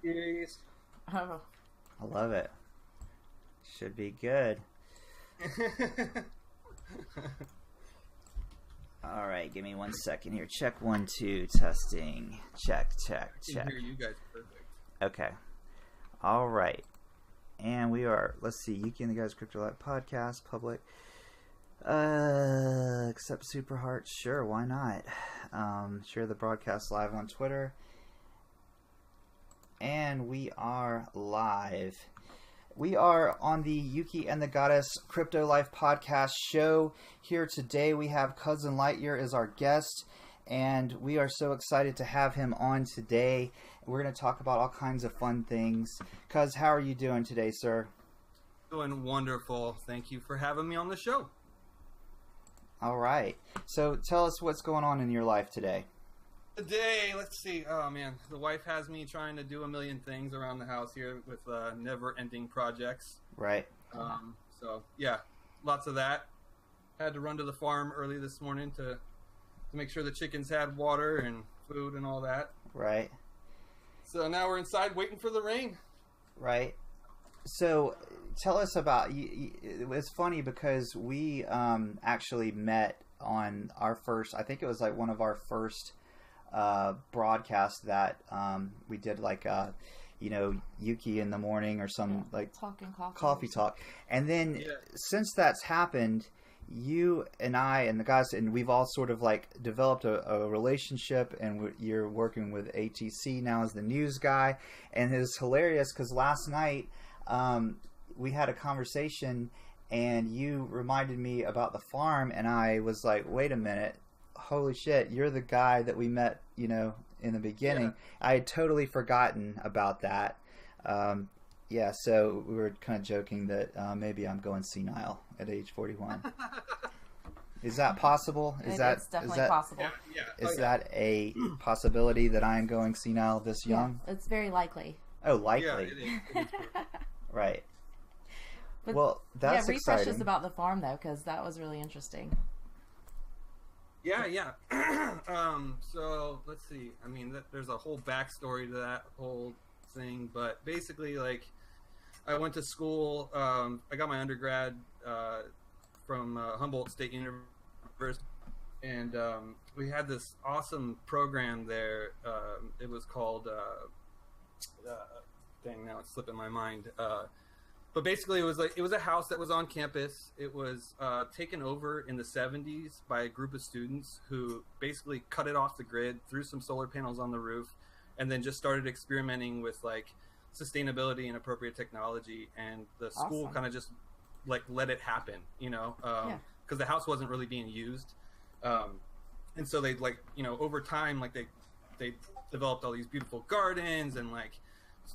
series. Oh. I love it. Should be good. All right, give me 1 second here. Check 1 2 testing. Check. I can hear you guys perfect. Okay. All right. And we are, let's see, Yuki and the Guys Crypto Life podcast, public. Except Super Heart, sure, why not? Share the broadcast live on Twitter. And we are live. We are on the Yuki and the Goddess Crypto Life podcast show. Here today we have Cousin Lightyear as our guest, and we are so excited to have him on today. We're going to talk about all kinds of fun things. Cuz, how are you doing today, sir? Doing wonderful. Thank you for having me on the show. All right. So tell us what's going on in your life today. Today, let's see. Oh man, the wife has me trying to do a million things around the house here with never-ending projects. Right. So yeah, lots of that. Had to run to the farm early this morning to make sure the chickens had water and food and all that. Right. So now we're inside waiting for the rain. Right. So tell us about. It's funny because we actually met on our first. I think it was like one of our first. Broadcast that we did, like Yuki in the morning or some like talking coffee talk, and then since that's happened, you and I and the guys, and we've all sort of like developed a relationship, and you're working with ATC now as the news guy, and it's hilarious because last night we had a conversation and you reminded me about the farm, and I was like, wait a minute, holy shit, you're the guy that we met, in the beginning. I had totally forgotten about that. So we were kind of joking that maybe I'm going senile at age 41. Is that possible? It's definitely possible. Is that a possibility that I am going senile this young? Yeah, it's very likely. Oh, likely. Yeah, it is. Right. But, well, that's refresh exciting. us about the farm, though, because that was really interesting. Yeah. So let's see. I mean, there's a whole backstory to that whole thing, but basically, like, I went to school. I got my undergrad from Humboldt State University, and we had this awesome program there. It was called. Now it's slipping my mind. But basically, it was a house that was on campus. It was taken over in the 70s by a group of students who basically cut it off the grid, threw some solar panels on the roof, and then just started experimenting with like sustainability and appropriate technology. And the school kind of just like let it happen, because the house wasn't really being used. And so they over time, like they developed all these beautiful gardens and like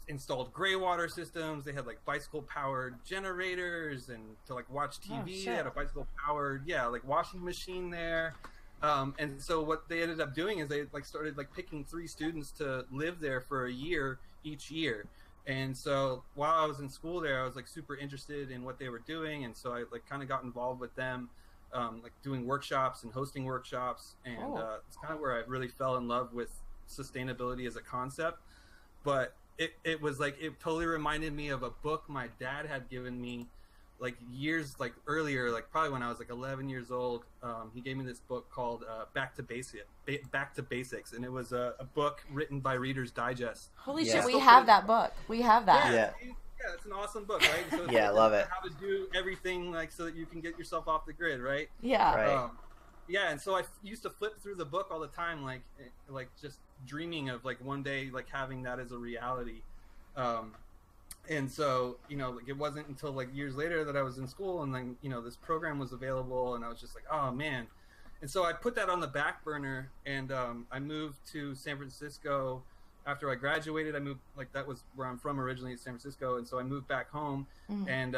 installed gray water systems. They had like bicycle powered generators, and to like watch TV they had a bicycle powered like washing machine there. And so what they ended up doing is they like started like picking 3 students to live there for a year each year. And so while I was in school there, I was like super interested in what they were doing, and so I like kind of got involved with them, like doing workshops and hosting workshops, and it's kind of where I really fell in love with sustainability as a concept. But it was like, it totally reminded me of a book my dad had given me like years like earlier, like probably when I was like 11 years old. He gave me this book called Back to Basics, and it was a book written by Reader's Digest. Holy shit, we have that book. We have that. Yeah, it's an awesome book, right? So it's I love it. How to do everything like so that you can get yourself off the grid, right? Yeah. Right. And so I used to flip through the book all the time, like just dreaming of like one day like having that as a reality. And so, like it wasn't until like years later that I was in school, and then, this program was available, and I was just like, oh man. And so I put that on the back burner, and I moved to San Francisco after I graduated. I moved, like, that was where I'm from originally, San Francisco. And so I moved back home, and,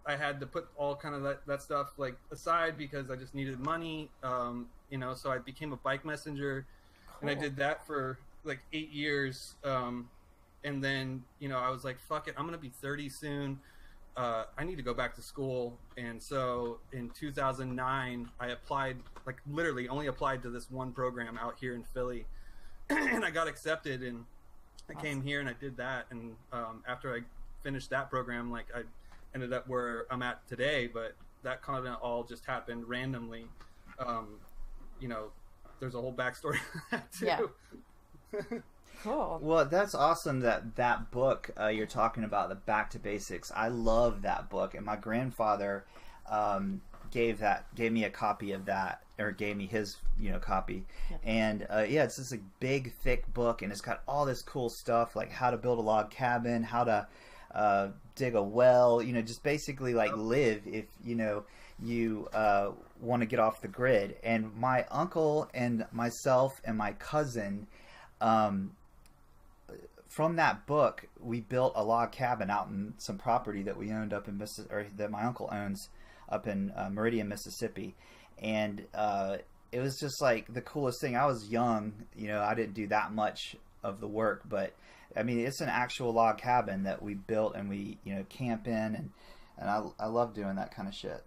I had to put all kind of that stuff like aside because I just needed money, so I became a bike messenger. Cool. And I did that for like 8 years. And then, I was like, fuck it, I'm going to be 30 soon. I need to go back to school. And so in 2009, I applied, like literally only applied to this one program out here in Philly. And I got accepted. And I came here and I did that, and after I finished that program, like I ended up where I'm at today. But that kind of all just happened randomly. You know, there's a whole backstory to that too. Yeah. Cool. Well, that's awesome that book you're talking about, the Back to Basics. I love that book, and my grandfather gave me a copy of that, or gave me his copy. Yep. And it's just a big thick book, and it's got all this cool stuff like how to build a log cabin, how to dig a well, just basically like live if you want to get off the grid. And my uncle and myself and my cousin, from that book, we built a log cabin out in some property that we owned up in that my uncle owns up in Meridian, Mississippi. And it was just like the coolest thing. I was young, I didn't do that much of the work, but I mean, it's an actual log cabin that we built, and we camp in, and I love doing that kind of shit.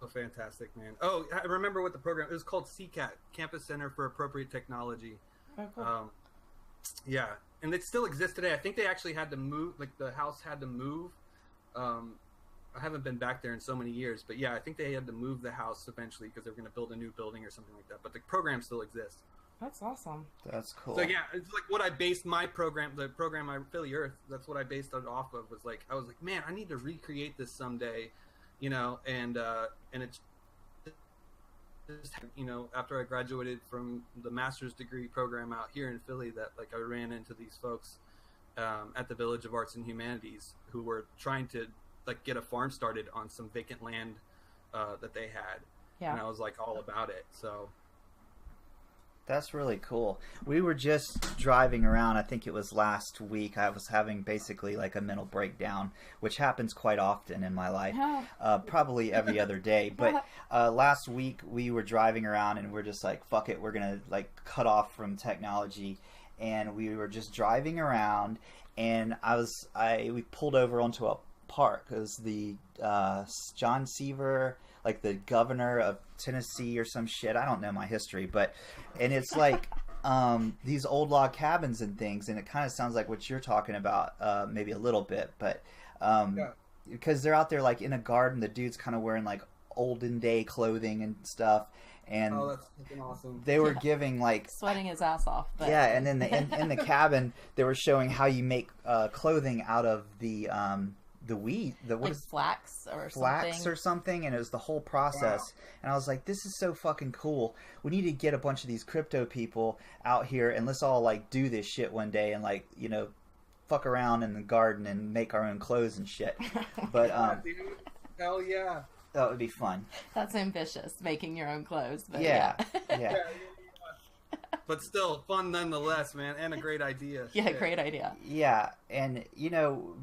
Oh, fantastic, man. Oh, I remember what the program, it was called CCAT, Campus Center for Appropriate Technology. Oh, cool. Yeah, and it still exists today. I think they actually had to move, like the house had to move. I haven't been back there in so many years, but yeah, I think they had to move the house eventually because they were going to build a new building or something like that. But the program still exists. That's awesome. That's cool. So yeah, it's like what I based my program, the program I Philly Earth, that's what I based it off of. Was like, I was like, man, I need to recreate this someday, and it's just, after I graduated from the master's degree program out here in Philly, that like I ran into these folks at the Village of Arts and Humanities who were trying to like get a farm started on some vacant land that they had. Yeah. And I was like all about it. So that's really cool. We were just driving around, I think it was last week. I was having basically like a mental breakdown, which happens quite often in my life, probably every other day. But last week we were driving around and we're just like, fuck it, we're going to like cut off from technology. And we were just driving around, and we pulled over onto a park. It was the John Seaver, like the governor of Tennessee or some shit. I don't know my history, and it's like these old log cabins and things, and it kind of sounds like what you're talking about, maybe a little bit, but because they're out there like in a garden, the dude's kind of wearing like olden day clothing and stuff. And that's fucking awesome. They were giving like sweating his ass off. But... Yeah, and then in the cabin they were showing how you make clothing out of the weed, like flax or something, and it was the whole process. Wow. And I was like, this is so fucking cool. We need to get a bunch of these crypto people out here and let's all like do this shit one day and like fuck around in the garden and make our own clothes and shit. But hell yeah. That would be fun. That's ambitious, making your own clothes. But yeah. But still, fun nonetheless, man, and a great idea. Yeah, great idea. Yeah, and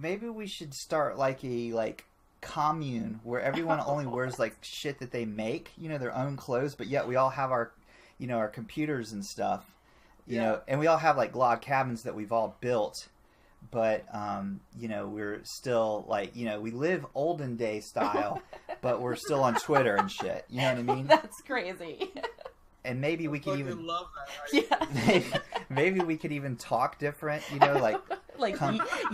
maybe we should start like a commune where everyone only wears like shit that they make, their own clothes, but yet we all have our, our computers and stuff, and we all have like log cabins that we've all built. But, we're still like, we live olden day style, but we're still on Twitter and shit. You know what I mean? That's crazy. And maybe we could even love that. Yeah. maybe we could even talk different, like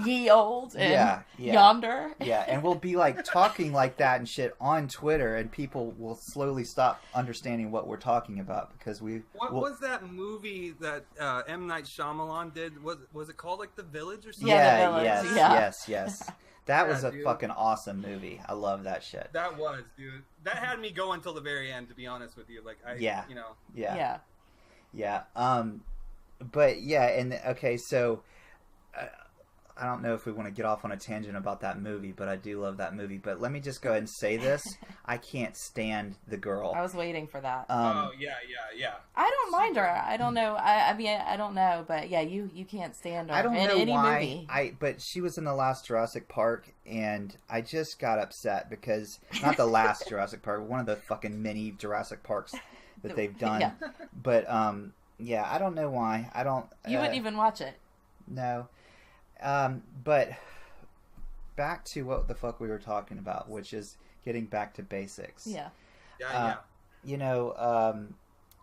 ye old and yonder. Yeah, and we'll be like talking like that and shit on Twitter, and people will slowly stop understanding what we're talking about because What was that movie that M. Night Shyamalan did? Was it called like The Village or something? Yeah, The Village. Yes. That was a fucking awesome movie. I love that shit. That was, dude. That had me go until the very end, to be honest with you. Like, But yeah, and okay, so I don't know if we want to get off on a tangent about that movie, but I do love that movie. But let me just go ahead and say this: I can't stand the girl. I was waiting for that. Yeah. I don't mind her. I don't know. I mean, I don't know, but yeah, you can't stand her. I don't know any why. movie. But she was in the last Jurassic Park, and I just got upset because not the last Jurassic Park, one of the fucking mini Jurassic Parks that they've done. Yeah. But yeah, I don't know why. I don't. You wouldn't even watch it. No. But back to what the fuck we were talking about, which is getting back to basics. Yeah.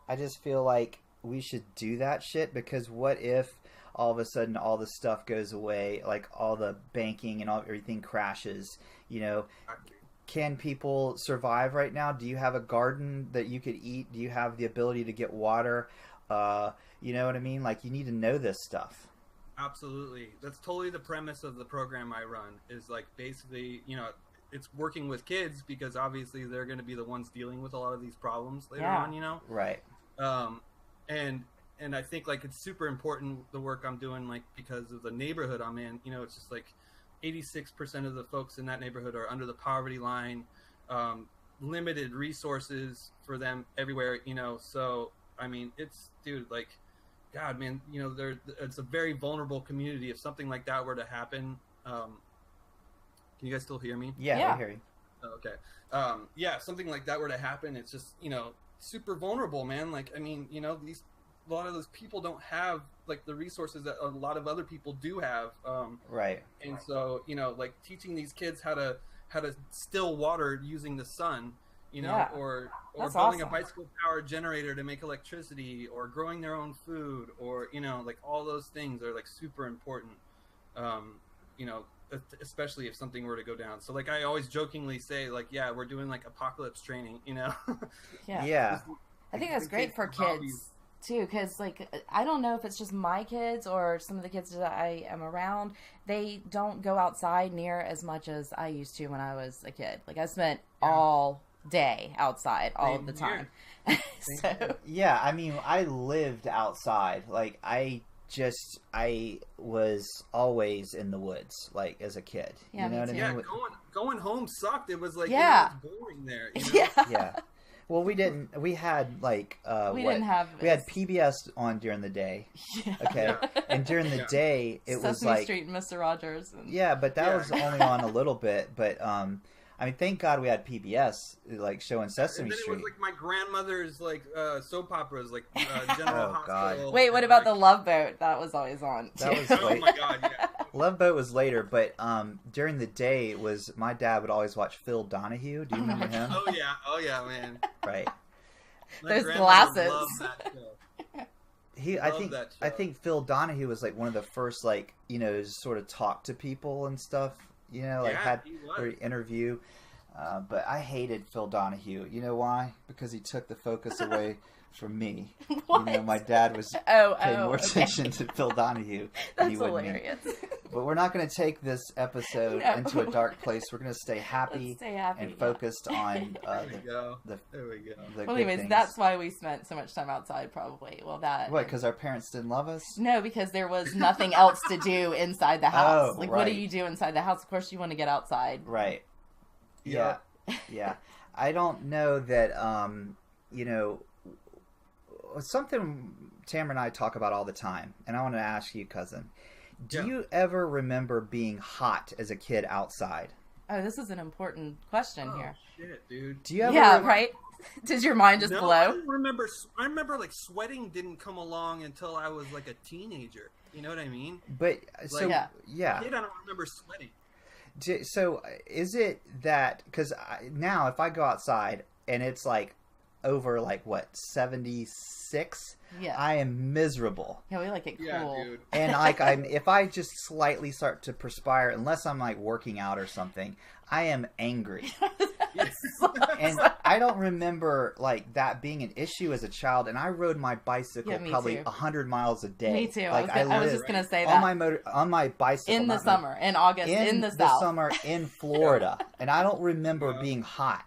I just feel like we should do that shit because what if all of a sudden all the stuff goes away, like all the banking and everything crashes. Can people survive right now? Do you have a garden that you could eat? Do you have the ability to get water? You know what I mean? Like, you need to know this stuff. Absolutely. That's totally the premise of the program I run, is like basically, it's working with kids because obviously they're going to be the ones dealing with a lot of these problems later on, Right. And I think like it's super important, the work I'm doing, like because of the neighborhood I'm in, it's just like 86% of the folks in that neighborhood are under the poverty line, limited resources for them everywhere, so I mean, it's, dude, like, God, man, it's a very vulnerable community. If something like that were to happen, can you guys still hear me? Yeah. I hear you. Okay. Yeah, something like that were to happen, it's just, super vulnerable, man. Like, I mean, a lot of those people don't have like the resources that a lot of other people do have. Right. And so, like teaching these kids how to still water using the sun, or building a bicycle powered generator to make electricity, or growing their own food, or, like all those things are like super important. Especially if something were to go down. So like I always jokingly say, like, yeah, we're doing like apocalypse training, Yeah. I think that's great for kids too, because like I don't know if it's just my kids or some of the kids that I am around, they don't go outside near as much as I used to when I was a kid. Like I spent all day outside all of the time. Yeah, I mean, I lived outside. Like I was always in the woods, like as a kid. Yeah, you know what I mean? Yeah, going home sucked. It was like, it was boring there. Yeah. Well, we had like we had PBS on during the day. Yeah. Okay. And during the day it was like Street and Mr. Rogers. But that was only on a little bit. But I mean, thank God we had PBS, like showing Sesame Street. It was like my grandmother's like soap operas, like General Hospital. God. Wait, what about the Love Boat? That was always on. That was oh my God, yeah. Love Boat was later, but during the day it was, my dad would always watch Phil Donahue. Do you remember him? Oh yeah, man. Right. Those glasses. I think Phil Donahue was like one of the first, like, sort of talk to people and stuff. Had or interview. But I hated Phil Donahue. You know why? Because he took the focus away from me. What? My dad was paying more attention to Phil Donahue. That's hilarious. But we're not going to take this episode into a dark place. We're going to stay happy, and focused on the there we go. Well, anyways, things. That's why we spent so much time outside, probably. Well, What, because our parents didn't love us? No, because there was nothing else to do inside the house. What do right. you do inside the house? Of course, you want to get outside. Right. Yeah. I don't know that, something Tamara and I talk about all the time, and I want to ask you, cousin. Do you ever remember being hot as a kid outside? Oh, this is an important question here. Shit, dude. Do you ever right? Did your mind just blow? I remember like sweating didn't come along until I was like a teenager. You know what I mean? But so Kid, I don't remember sweating. So is it that, because now if I go outside and it's like over like what, 76, I am miserable. Yeah, we like it cool. Yeah, dude. And like if I just slightly start to perspire, unless I'm like working out or something, I am angry. And I don't remember like that being an issue as a child. And I rode my bicycle probably 100 miles a day. Me too. Like I was just gonna say that on my bicycle in the summer, in August, in the South. Summer in Florida, and I don't remember being hot.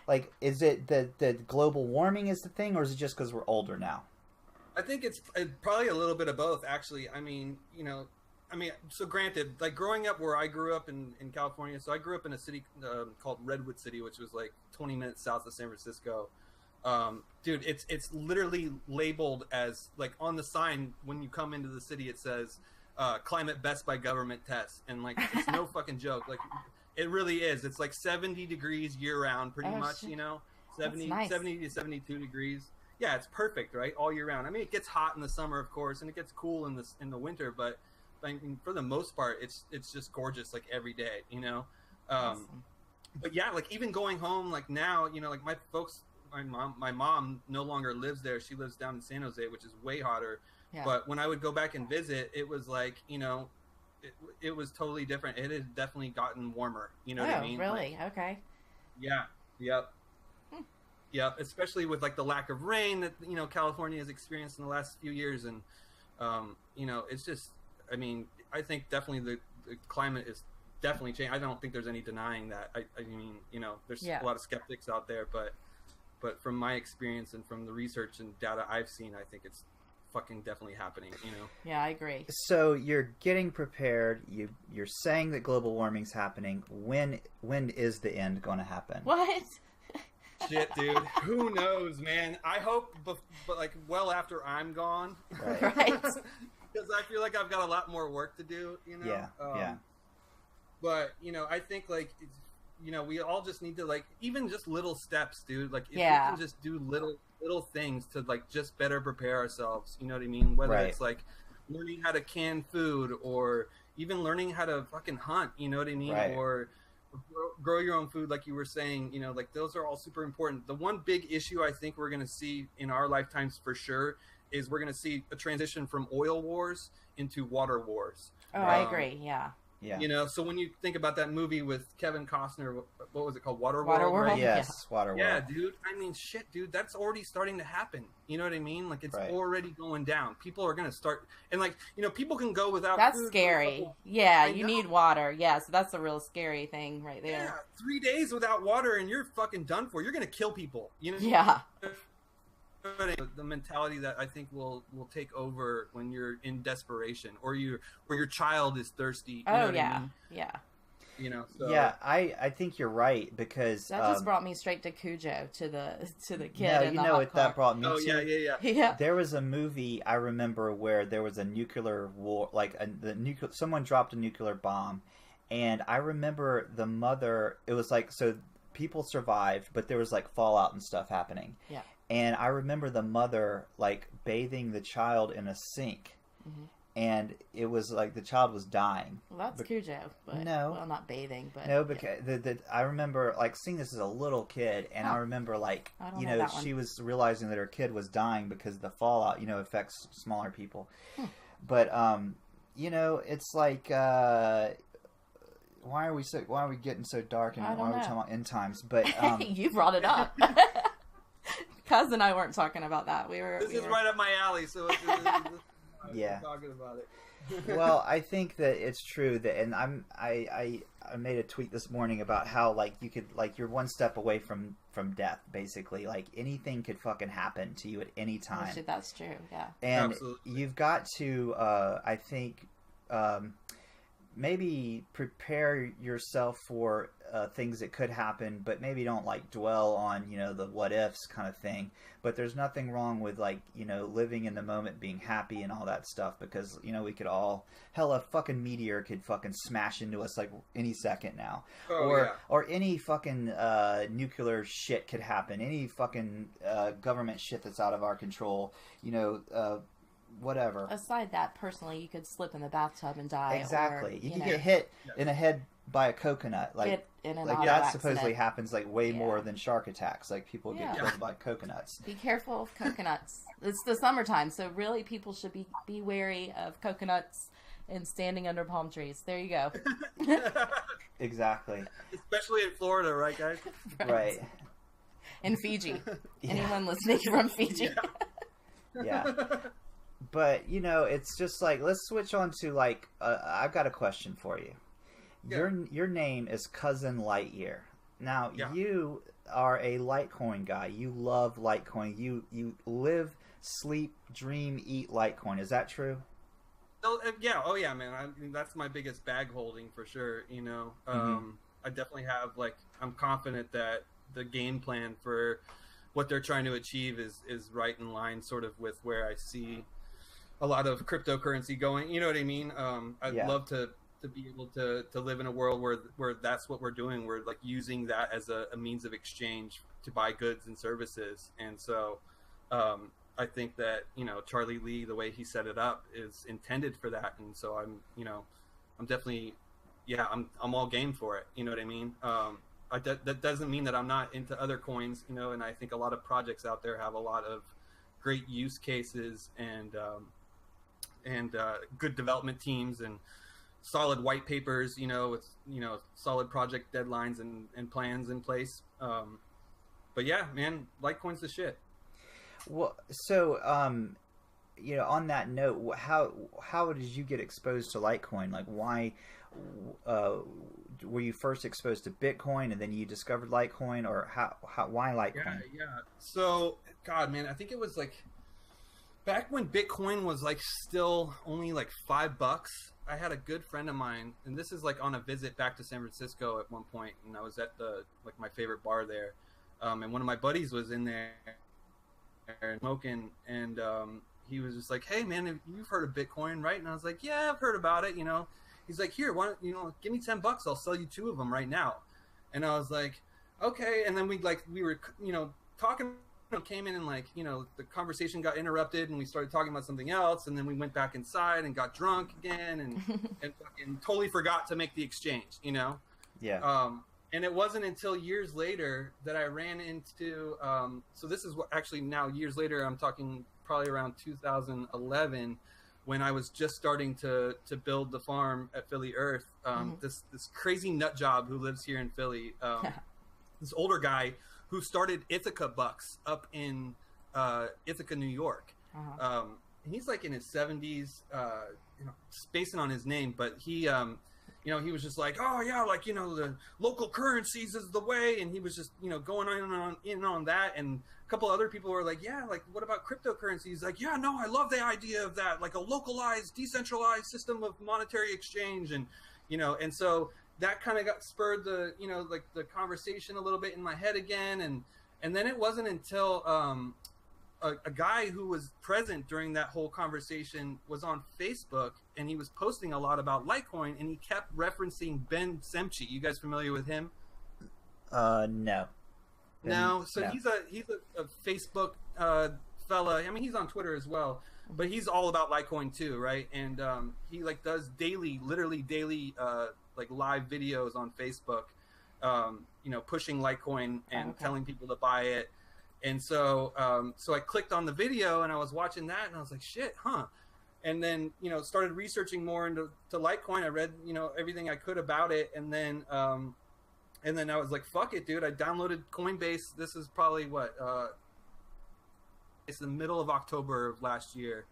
Like, is it the global warming is the thing, or is it just because we're older now? I think it's probably a little bit of both, actually. I mean, so granted, like growing up where I grew up in California, so I grew up in a city called Redwood City, which was like 20 minutes south of San Francisco. Dude, it's literally labeled as, like, on the sign when you come into the city, it says climate best by government test. And like, it's no fucking joke. Like, it really is. It's like 70 degrees year round, pretty much, shit. 70 to 72 degrees. Yeah, it's perfect, right? All year round. I mean, it gets hot in the summer, of course, and it gets cool in the winter, but I mean, for the most part, it's just gorgeous, like every day, Awesome. But yeah, like even going home, like now, like my mom no longer lives there. She lives down in San Jose, which is way hotter. But when I would go back and visit, it was like, you know, it was totally different. It had definitely gotten warmer. You know what I mean? Really? Like, okay. Yeah. Yep. Yeah, especially with like the lack of rain that, you know, California has experienced in the last few years. And, you know, it's just, I mean, I think definitely the climate is definitely changing. I don't think there's any denying that. I mean, you know, there's a lot of skeptics out there, but from my experience and from the research and data I've seen, I think it's fucking definitely happening, you know? Yeah, I agree. So you're getting prepared. You're saying that global warming's happening. When is the end going to happen? What? Shit, dude. Who knows, man? I hope, but like well after I'm gone. Right. Because I feel like I've got a lot more work to do, you know? Yeah. But, you know, I think like, you know, we all just need to like, even just little steps, dude. Like if we can just do little things to like just better prepare ourselves, you know what I mean? Whether it's like learning how to can food or even learning how to fucking hunt, you know what I mean? Or grow your own food, like you were saying, you know, like those are all super important. The one big issue I think we're going to see in our lifetimes for sure is we're going to see a transition from oil wars into water wars. Oh, I agree. Yeah. You know, so when you think about that movie with Kevin Costner, what was it called? Waterworld? Waterworld? Right? Yes, Waterworld. Yeah, dude. I mean, shit, dude. That's already starting to happen. You know what I mean? Like, it's already going down. People are going to start... And, like, you know, people can go without That's food scary. Yeah, you need water. Yeah, so that's a real scary thing right there. Yeah, 3 days without water and you're fucking done for. You're going to kill people. You know? Yeah. The mentality that I think will take over when you're in desperation or your child is thirsty. You know what I mean? Yeah. You know, so. Yeah, I think you're right because that just brought me straight to Cujo to the kid. Yeah, in you the know hot what car. that brought me to? Yeah. There was a movie I remember where there was a nuclear war, like someone dropped a nuclear bomb, and I remember the mother. It was like so people survived, but there was like fallout and stuff happening. Yeah. And I remember the mother like bathing the child in a sink, and it was like the child was dying. Well, that's Cujo, but well, not bathing, but no, because I remember like seeing this as a little kid, and I remember like you know she was realizing that her kid was dying because the fallout affects smaller people. But you know, it's like why are we getting so dark and why are we talking about end times? But you brought it up. Cuz and I weren't talking about that. This is right up my alley, so yeah. Talking about it. Well, I think that it's true that, and I made a tweet this morning about how like you could like you're one step away from death, basically. Like anything could fucking happen to you at any time. Actually, that's true. Yeah. And absolutely. You've got to, I think, maybe prepare yourself for things that could happen, but maybe don't like dwell on the what ifs kind of thing. But there's nothing wrong with like living in the moment, being happy and all that stuff, because we could all a fucking meteor could fucking smash into us like any second now, or any fucking nuclear shit could happen, any fucking government shit that's out of our control, whatever. Aside that, personally, you could slip in the bathtub and die. Exactly. Or, you could get hit in the head by a coconut. Like that supposedly happens like way more than shark attacks. Like people get killed by coconuts. Be careful of coconuts. It's the summertime, so really people should be wary of coconuts and standing under palm trees. There you go. Exactly. Especially in Florida, right, guys? Right. In Fiji. Anyone listening from Fiji? Yeah. But it's just like, let's switch on to like I've got a question for you. Your name is Cousin Lightyear. Now you are a Litecoin guy. You love Litecoin. You live, sleep, dream, eat Litecoin. Is that true? Yeah. Oh yeah, man. I mean, that's my biggest bag holding for sure. I definitely have I'm confident that the game plan for what they're trying to achieve is right in line sort of with where I see a lot of cryptocurrency going. You know what I mean? I'd love to be able to live in a world where that's what we're doing. We're like using that as a means of exchange to buy goods and services. And so I think that, Charlie Lee, the way he set it up is intended for that. And so I'm definitely, I'm all game for it. You know what I mean? That doesn't mean that I'm not into other coins, and I think a lot of projects out there have a lot of great use cases and and good development teams and solid white papers, with solid project deadlines and plans in place. But yeah, man, Litecoin's the shit. Well, so on that note, how did you get exposed to Litecoin? Like, why were you first exposed to Bitcoin and then you discovered Litecoin, or why Litecoin? Yeah. So, God, man, I think it was like back when Bitcoin was like still only like $5. I had a good friend of mine, and this is like on a visit back to San Francisco at one point, and I was at my favorite bar there, and one of my buddies was in there smoking, and he was just like, "Hey, man, you've heard of Bitcoin, right?" And I was like, "Yeah, I've heard about it." He's like, "Here, why don't give me $10? I'll sell you 2 of them right now." And I was like, "Okay." And then we were talking. Came in and the conversation got interrupted and we started talking about something else, and then we went back inside and got drunk again and fucking totally forgot to make the exchange. Yeah. And it wasn't until years later that I ran into so this is what actually now years later, I'm talking probably around 2011, when I was just starting to build the farm at Philly Earth. This crazy nut job who lives here in Philly, this older guy who started Ithaca Bucks up in Ithaca, New York. He's like in his 70s, spacing on his name, but he he was just like, "Oh yeah, the local currencies is the way," and he was just going on that. And a couple other people were like, "Yeah, what about cryptocurrencies?" He's like, "Yeah, no, I love the idea of that, like a localized, decentralized system of monetary exchange." And and so that kind of got spurred the the conversation a little bit in my head again, and then it wasn't until a guy who was present during that whole conversation was on Facebook, and he was posting a lot about Litecoin, and he kept referencing Ben Semchi. You guys familiar with him? No. So no. He's a Facebook fella. I mean, he's on Twitter as well, but he's all about Litecoin too, right? And he does literally daily live videos on Facebook, pushing Litecoin and telling people to buy it. And so I clicked on the video and I was watching that and I was like, shit, huh? And then, started researching more into Litecoin. I read, everything I could about it. And then I was like, fuck it, dude. I downloaded Coinbase. This is probably it's the middle of October of last year.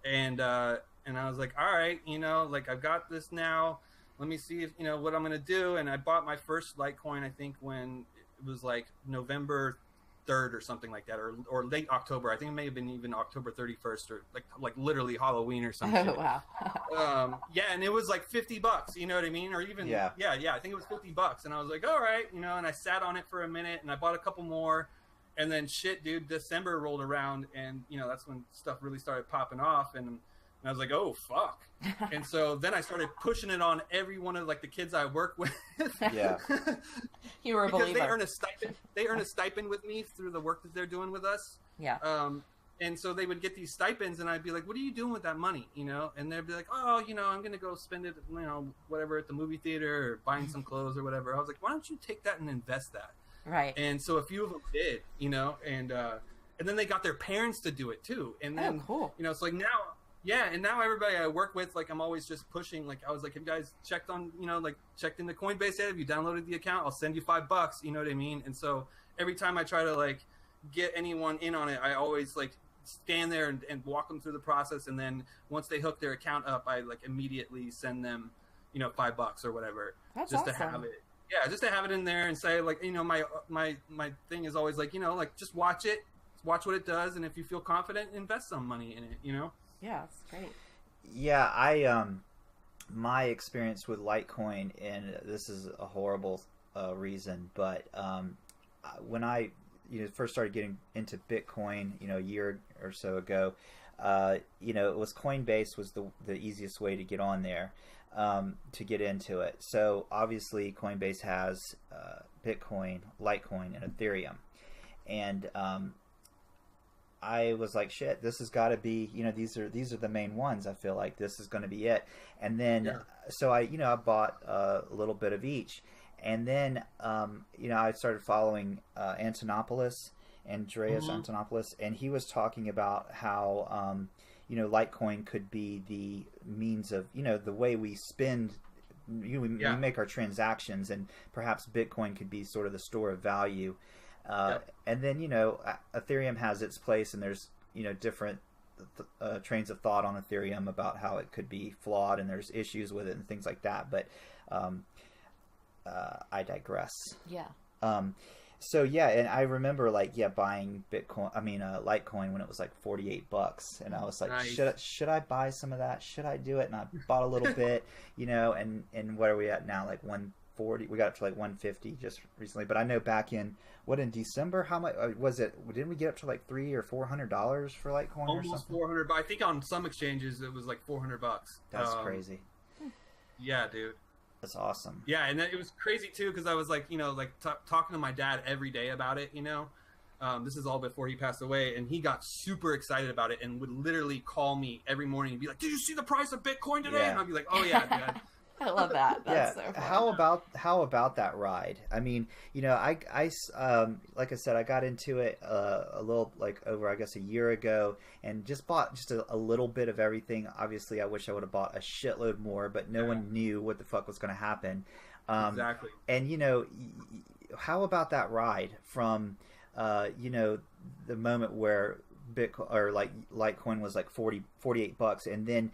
And I was like, all right, I've got this now. Let me see if, what I'm going to do. And I bought my first Litecoin, I think, when it was November 3rd or something like that, or late October. I think it may have been even October 31st, or like literally Halloween or something. Oh, wow. Yeah. And it was $50, you know what I mean? Or even, yeah. I think it was $50. And I was like, all right, and I sat on it for a minute and I bought a couple more. And then shit, dude, December rolled around and, that's when stuff really started popping off. And I was like, oh, fuck. And so then I started pushing it on every one of the kids I work with. Yeah. You were a believer. Because they earn a stipend with me through the work that they're doing with us. Yeah. And so they would get these stipends and I'd be like, what are you doing with that money? And they'd be like, oh, I'm going to go spend it, whatever at the movie theater or buying some clothes or whatever. I was like, why don't you take that and invest that? Right. And so a few of them did, and then they got their parents to do it too. And then, cool. It's like now, yeah. And now everybody I work with, I'm always just pushing, I was like, have you guys checked on, checked into Coinbase yet? Have you downloaded the account? I'll send you $5. You know what I mean? And so every time I try to get anyone in on it, I always stand there and walk them through the process. And then once they hook their account up, I immediately send them, $5 or whatever. That's just awesome. to have it. Yeah, just to have it in there and say my thing is always just watch it, watch what it does, and if you feel confident, invest some money in it. Yeah, that's great. Yeah, I my experience with Litecoin, and this is a horrible reason, but when I first started getting into Bitcoin, a year or so ago, it was Coinbase was the easiest way to get on there. To get into it. So obviously Coinbase has Bitcoin, Litecoin, and Ethereum. And I was like, shit, this has got to be, these are the main ones. I feel like this is going to be it. And then, so I bought a little bit of each. And then, I started following Andreas Antonopoulos, and he was talking about how, Litecoin could be the means of, the way we spend, we make our transactions, and perhaps Bitcoin could be sort of the store of value. And then, Ethereum has its place, and there's, different trains of thought on Ethereum about how it could be flawed, and there's issues with it and things like that. But I digress. Yeah. So yeah, and I remember buying Litecoin when it was like $48, and I was like, nice. should I buy some of that? Should I do it? And I bought a little bit, and where are we at now? Like 140. We got up to like 150 just recently. But I know back in December, how much was it? Didn't we get up to like $300 or $400 for Litecoin? Almost or something? 400. But I think on some exchanges it was like $400. That's crazy. Yeah, dude. That's awesome. Yeah, and then it was crazy too because I was like, talking to my dad every day about it. This is all before he passed away, and he got super excited about it and would literally call me every morning and be like, "Did you see the price of Bitcoin today?" Yeah. And I'd be like, "Oh yeah, Dad." I love that. That's so fun. How about that ride? I mean, I like I said, I got into it a little over, I guess, a year ago, and just bought just a little bit of everything. Obviously, I wish I would have bought a shitload more, but no one knew what the fuck was going to happen. Exactly. And how about that ride from the moment where Bitcoin or Litecoin was like $48, and then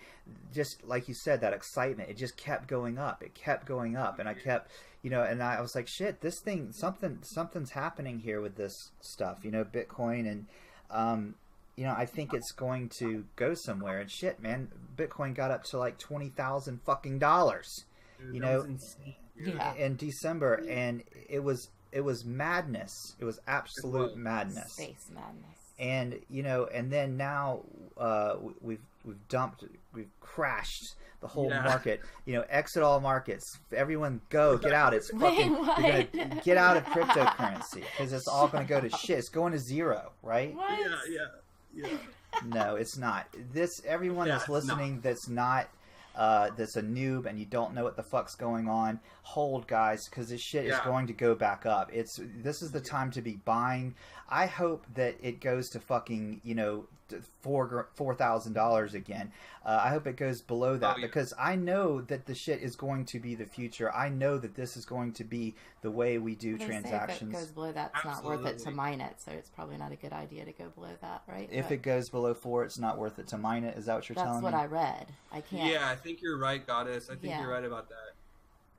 just like you said, that excitement, it just kept going up. It kept going up, and I kept, and I was like, shit, this thing, something's happening here with this stuff, Bitcoin, and I think it's going to go somewhere. And shit, man, Bitcoin got up to like $20,000 fucking dollars, in December, and it was madness. It was absolute madness. Space madness. And and then now we've crashed the whole market. Exit all markets. Everyone go, get out. It's fucking. You're gonna get out of cryptocurrency because it's all going to go to shit. It's going to zero, right? What? Yeah. No, it's not. Everyone that's listening, that's not. That's a noob and you don't know what the fuck's going on, hold, guys, because this shit is going to go back up. This is the time to be buying. I hope that it goes to fucking $4,000 again. I hope it goes below that because I know that the shit is going to be the future. I know that this is going to be the way we do transactions. If it goes below that, it's not worth it to mine it, so it's probably not a good idea to go below that, right? If it goes below 4, it's not worth it to mine it. Is that what you're telling me? That's what I read. I can't. Yeah, I think you're right, Goddess. I think you're right about that.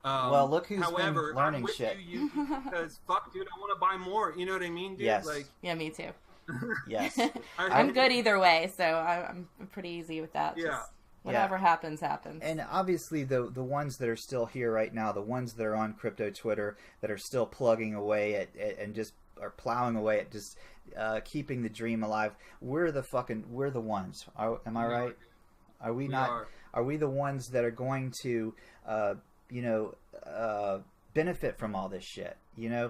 Well, look who's been learning shit. Because fuck, dude, I want to buy more. You know what I mean, dude? Yes. Yeah, me too. Yes. I'm good either way, so I'm pretty easy with that. Yeah. Just whatever happens. And obviously the ones that are still here right now, the ones that are on crypto Twitter that are still plugging away at and just are plowing away at just keeping the dream alive, we're the ones. Am I right? Are we not? Are we the ones that are going to benefit from all this shit?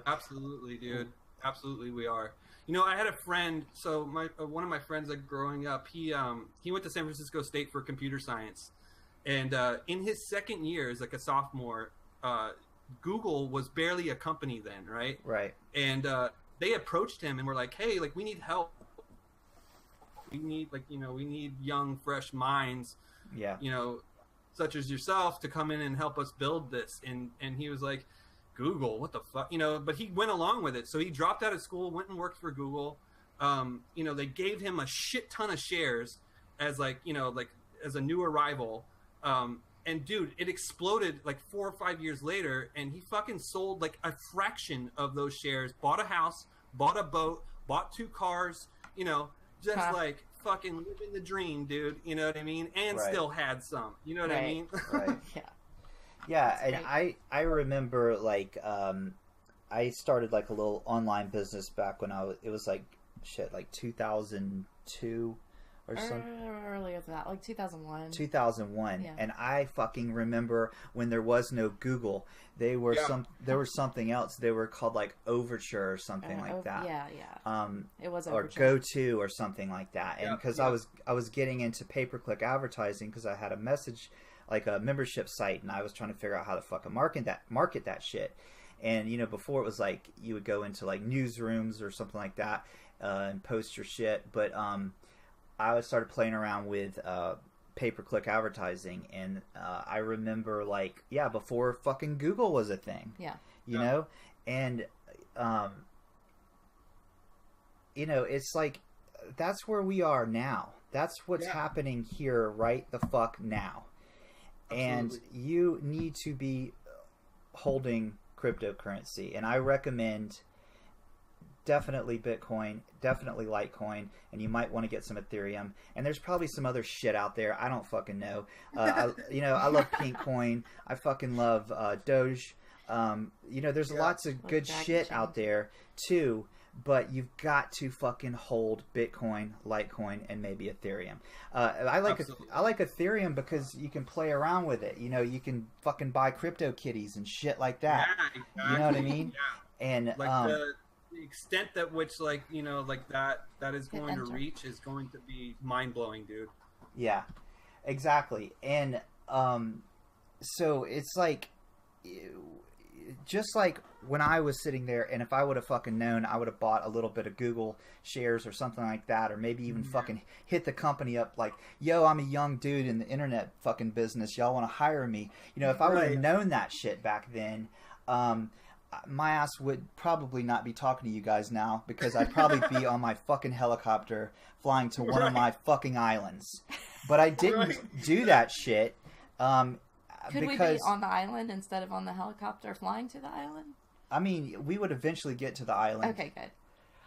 Absolutely, dude. Absolutely, we are. I had a friend. So one of my friends, growing up, he went to San Francisco State for computer science, and in his second year as a sophomore, Google was barely a company then, right? Right. And they approached him and were like, "Hey, we need help. We need we need young, fresh minds. Yeah. Such as yourself to come in and help us build this." And he was like, Google, what the fuck, but he went along with it. So he dropped out of school, went and worked for Google. They gave him a shit ton of shares as as a new arrival. And dude, it exploded 4 or 5 years later, and he fucking sold a fraction of those shares, bought a house, bought a boat, bought 2 cars, fucking living the dream, dude. You know what I mean? And still had some. You know what I mean? Right. Yeah. Yeah, and I remember I started a little online business back when it was 2002 or something. Earlier than that, 2001. 2001, yeah. And I fucking remember when there was no Google, there was something else. They were called Overture or something like that. Yeah. It was Overture. Or GoTo or something like that. And because I was getting into pay-per-click advertising because I had a message. A membership site, and I was trying to figure out how to fucking market that shit. And before it was you would go into newsrooms or something like that and post your shit. But I started playing around with pay-per-click advertising, and I remember before fucking Google was a thing. Yeah. You know, and it's like that's where we are now. That's what's happening here right the fuck now. Absolutely. And you need to be holding cryptocurrency, and I recommend definitely Bitcoin, definitely Litecoin, and you might want to get some Ethereum. And there's probably some other shit out there. I don't fucking know. I love Pink Coin. I fucking love Doge. There's lots of good shit out there too. But you've got to fucking hold Bitcoin, Litecoin, and maybe Ethereum. I like Ethereum because you can play around with it. You can fucking buy crypto kitties and shit like that. Yeah, exactly. You know what I mean? Yeah. And the extent that which that is going to reach is going to be mind blowing, dude. Yeah, exactly. And so it's like, just like when I was sitting there, and if I would have fucking known, I would have bought a little bit of Google shares or something like that, or maybe even fucking hit the company up like, yo, I'm a young dude in the internet fucking business. Y'all want to hire me? If I would have known that shit back then, my ass would probably not be talking to you guys now, because I'd probably be on my fucking helicopter flying to one of my fucking islands. But I didn't do that shit. Could we be on the island instead of on the helicopter flying to the island? I mean, we would eventually get to the island. Okay, good.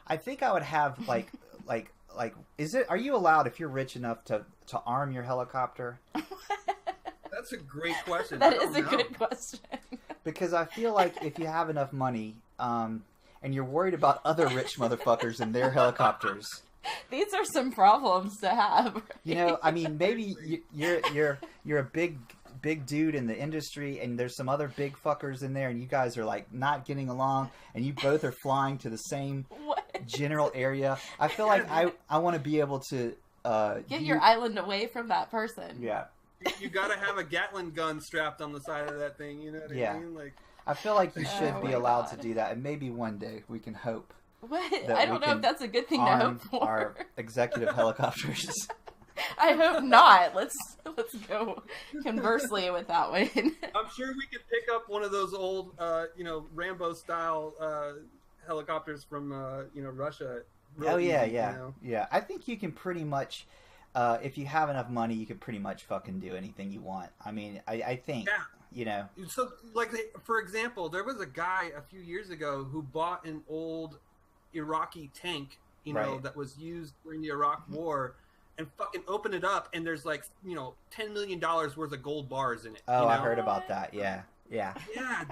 I think I would have are you allowed, if you're rich enough, to arm your helicopter? That's a great question. That is a good question. Because I feel like if you have enough money, and you're worried about other rich motherfuckers and their helicopters. These are some problems to have. Right? I mean, maybe you're a big dude in the industry, and there's some other big fuckers in there, and you guys are like not getting along, and you both are flying to the same general area. I feel like I want to be able to get your island away from that person. Yeah. You got to have a Gatling gun strapped on the side of that thing. You know what I mean? Like, I feel like you should be allowed to do that, and maybe one day we can hope. What? I don't know if that's a good thing to hope for. Our executive helicopters. I hope not. Let's go conversely with that one. I'm sure we could pick up one of those old, Rambo style helicopters from, Russia. Yeah. I think you can pretty much, if you have enough money, you can pretty much fucking do anything you want. I mean, I think, So, for example, there was a guy a few years ago who bought an old Iraqi tank, that was used during the Iraq War. And fucking open it up, and there's $10 million worth of gold bars in it. Oh, I heard about that. Yeah. Yeah,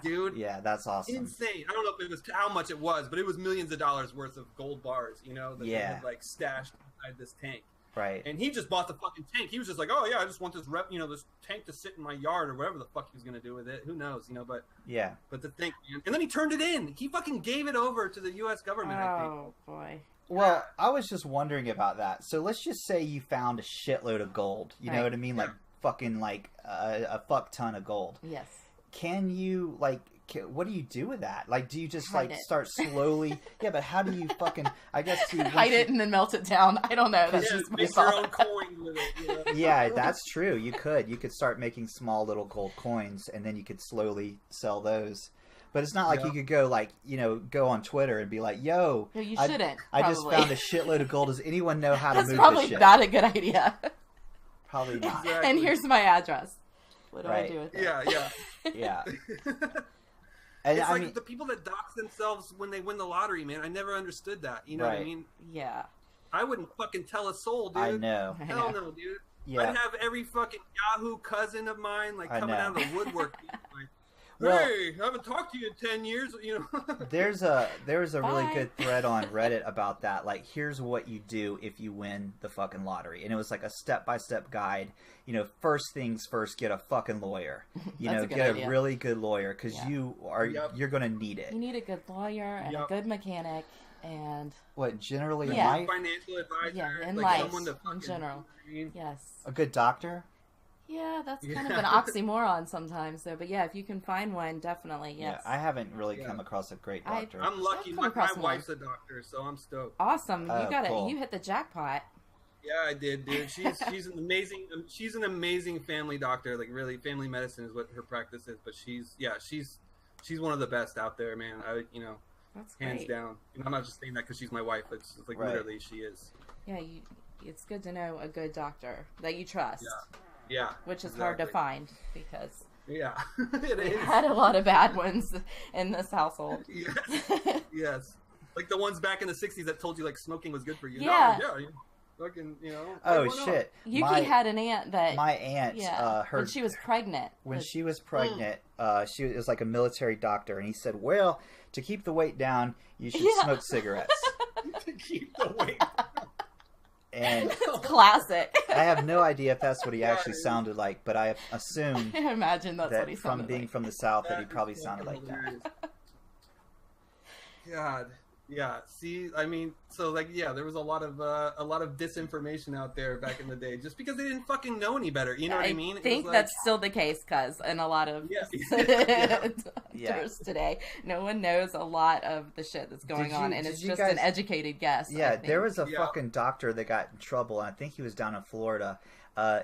dude. Yeah, that's awesome. Insane. I don't know if it was how much it was, but it was millions of dollars worth of gold bars. That they had stashed inside this tank. Right. And he just bought the fucking tank. He was just like, oh yeah, I just want this this tank to sit in my yard or whatever the fuck he was gonna do with it. Who knows? But yeah. But the thing, man. And then he turned it in. He fucking gave it over to the U.S. government. I think. Oh boy. Well, I was just wondering about that. So let's just say you found a shitload of gold. You know what I mean? Yeah. A fuck ton of gold. Yes. Can you, what do you do with that? Do you just, start slowly? Yeah, but how do you fucking, I guess hide it and then melt it down. I don't know. That's just make your own coin with it, Yeah, that's true. You could start making small little gold coins, and then you could slowly sell those. But it's not like you could go go on Twitter and be like, "Yo, no, you shouldn't. I just found a shitload of gold. Does anyone know how to move this shit?" That's probably not a good idea. Probably not. Exactly. And here's my address. What do I do with it? Yeah. And it's the people that dox themselves when they win the lottery, man. I never understood that. You know what I mean? Yeah. I wouldn't fucking tell a soul, dude. I know. Hell no, dude. Yeah. I'd have every fucking Yahoo cousin of mine coming out of the woodwork. Hey, I haven't talked to you in 10 years. There was a really good thread on Reddit about that. Here's what you do if you win the fucking lottery, and it was a step-by-step guide. First things first, get a fucking lawyer. Get a really good lawyer, because you're gonna need it. You need a good lawyer and a good mechanic, and generally financial advisor, in life, in general. Yes, a good doctor. Yeah, that's kind of an oxymoron sometimes, though. But yeah, if you can find one, definitely, yes. Yeah, I haven't really come across a great doctor. I'm lucky. My wife's a doctor, so I'm stoked. Awesome. You got it. Cool. You hit the jackpot. Yeah, I did, dude. She's an amazing family doctor. Like really, family medicine is what her practice is. But she's one of the best out there, man. That's hands great. down. I'm not just saying that because she's my wife. It's like literally she is. Yeah, it's good to know a good doctor that you trust. Yeah. Which is hard to find because it is. We had a lot of bad ones in this household. Yes. Like the ones back in the 60s that told you like smoking was good for you. Yeah. Fucking, Oh shit. Yuki had an aunt that my aunt when she was pregnant. When she was pregnant, she was like a military doctor, and he said, "Well, to keep the weight down, you should smoke cigarettes." To keep the weight down. And classic. I have no idea if that's what he actually sounded like, but I assume I imagine that's what he sounded from being like. from the South that he probably sounded like that. God. Yeah. See, I mean, so like, there was a lot of disinformation out there back in the day, just because they didn't fucking know any better. You know what I mean? I think that's still the case, cuz in a lot of doctors today, no one knows a lot of the shit that's going on, and it's just an educated guess. Yeah, there was a fucking doctor that got in trouble, and I think he was down in Florida.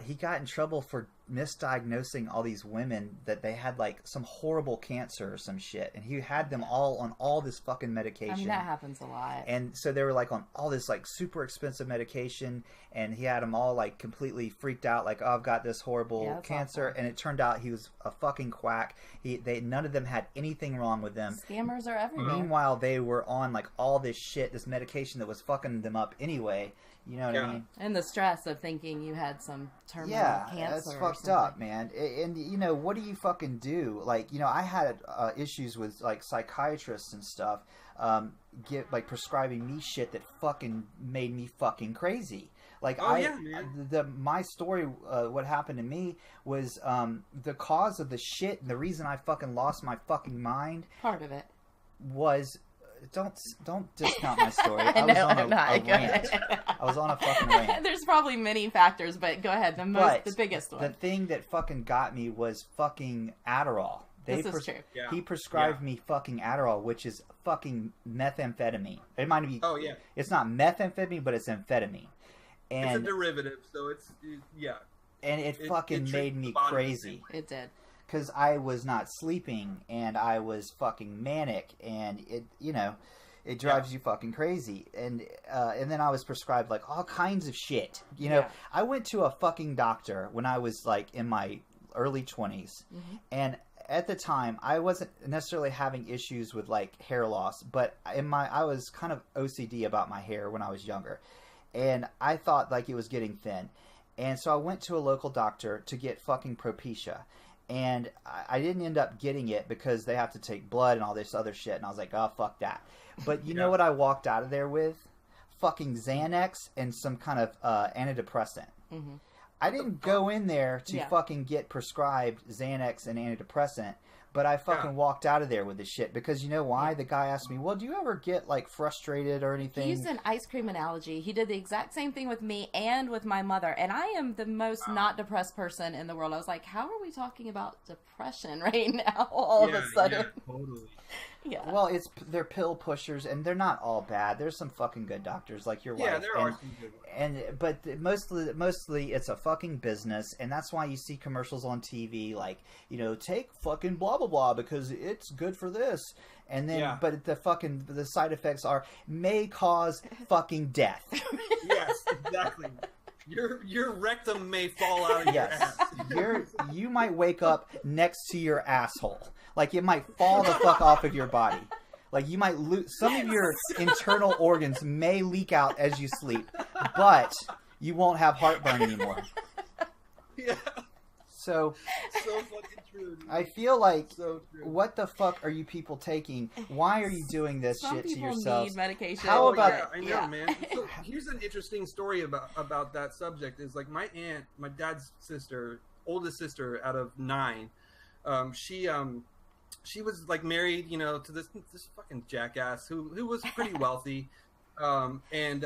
He got in trouble for misdiagnosing all these women that they had like some horrible cancer or some shit, and he had them all on all this fucking medication. I mean, that happens a lot. And so they were like on all this like super expensive medication, and he had them all like completely freaked out, like, oh, I've got this horrible cancer, and it turned out he was a fucking quack. None of them had anything wrong with them. Scammers are everywhere. Meanwhile, they were on like all this shit, this medication that was fucking them up anyway. You know what I mean? And the stress of thinking you had some terminal cancer. Yeah, that's fucked up, man. And you know, what do you fucking do? Like, I had issues with like psychiatrists and stuff, prescribing me shit that fucking made me fucking crazy. Like my story, what happened to me was the cause of the shit and the reason I fucking lost my fucking mind. Part of it was. Don't discount my story. I was on a rant. I was on a fucking rant. There's probably many factors, but go ahead. The biggest one. The thing that fucking got me was fucking Adderall. This is true. Yeah. He prescribed me fucking Adderall, which is fucking methamphetamine. It might be. Oh yeah. It's not methamphetamine, but it's amphetamine. And it's a derivative, so it's And it fucking made me crazy. It did. Because I was not sleeping, and I was fucking manic, and it drives you fucking crazy. And then I was prescribed like all kinds of shit. I went to a fucking doctor when I was like in my early 20s, and at the time I wasn't necessarily having issues with like hair loss, but I was kind of OCD about my hair when I was younger, and I thought like it was getting thin, and so I went to a local doctor to get fucking Propecia. And I didn't end up getting it because they have to take blood and all this other shit. And I was like, oh, fuck that. But you know what I walked out of there with? Fucking Xanax and some kind of antidepressant. Mm-hmm. I didn't go in there to fucking get prescribed Xanax and antidepressant. But I fucking walked out of there with this shit because you know why? The guy asked me, well, do you ever get like frustrated or anything? He used an ice cream analogy. He did the exact same thing with me and with my mother. And I am the most not depressed person in the world. I was like, how are we talking about depression right now all of a sudden? Yeah, totally. Yeah. Well, they're pill pushers, and they're not all bad. There's some fucking good doctors, like your wife. Yeah, there are some good. But mostly it's a fucking business, and that's why you see commercials on TV like, take fucking blah blah blah because it's good for this, and then but the side effects may cause fucking death. Yes, exactly. Your rectum may fall out of your ass. You might wake up next to your asshole. Like, it might fall the fuck off of your body. Like, you might lose... Some of your internal organs may leak out as you sleep, but you won't have heartburn anymore. Yeah. So fucking true, dude. I feel like, what the fuck are you people taking? Why are you doing this shit to yourselves? Some people need medication. How about... I know, man. So here's an interesting story about that subject. Is like my aunt, my dad's sister, oldest sister out of 9, she was like married, to this fucking jackass who was pretty wealthy, and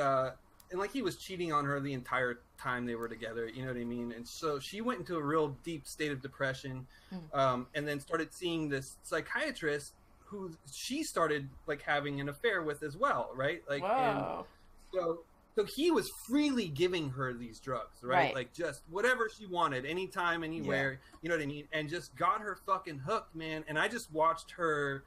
like he was cheating on her the entire time they were together. You know what I mean? And so she went into a real deep state of depression, and then started seeing this psychiatrist who she started like having an affair with as well, right? Like, wow. And so So he was freely giving her these drugs, right? Like just whatever she wanted, anytime, anywhere. You know what I mean? And just got her fucking hooked, man. And I just watched her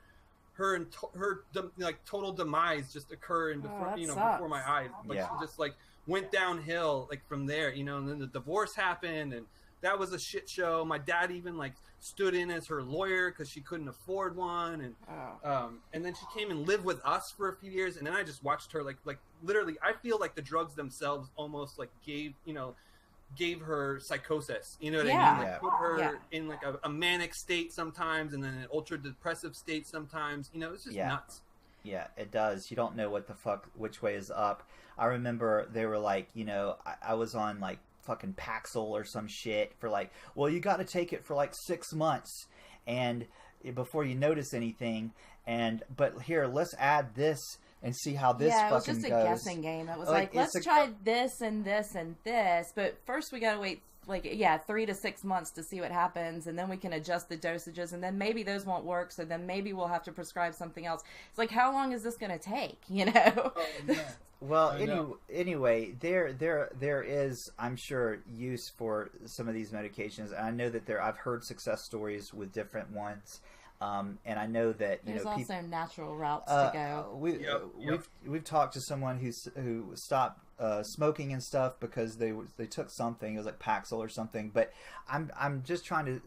like total demise just occur in before before my eyes. Like she just like went downhill like from there, you know. And then the divorce happened, and that was a shit show. My dad even like stood in as her lawyer because she couldn't afford one, and then she came and lived with us for a few years, and then I just watched her like literally. I feel like the drugs themselves almost like gave her psychosis. You know what I mean? Like put her in like a manic state sometimes, and then an ultra depressive state sometimes. You know, it's just nuts. Yeah, it does. You don't know what the fuck, which way is up. I remember they were like, you know, I was on like fucking Paxil or some shit for like, well, you got to take it for like 6 months and before you notice anything. But here, let's add this and see how this fucking goes. Yeah, it was just a guessing game. It was like let's try this and this and this, but first we got to wait 3 to 6 months to see what happens, and then we can adjust the dosages, and then maybe those won't work, so then maybe we'll have to prescribe something else. It's like, how long is this going to take, you know? Oh, yeah. Well, anyway, there is, I'm sure, use for some of these medications. And I know that I've heard success stories with different ones, and I know that there's also natural routes to go. We've talked to someone who stopped smoking and stuff because they took something. It was like Paxil or something. But I'm just trying to,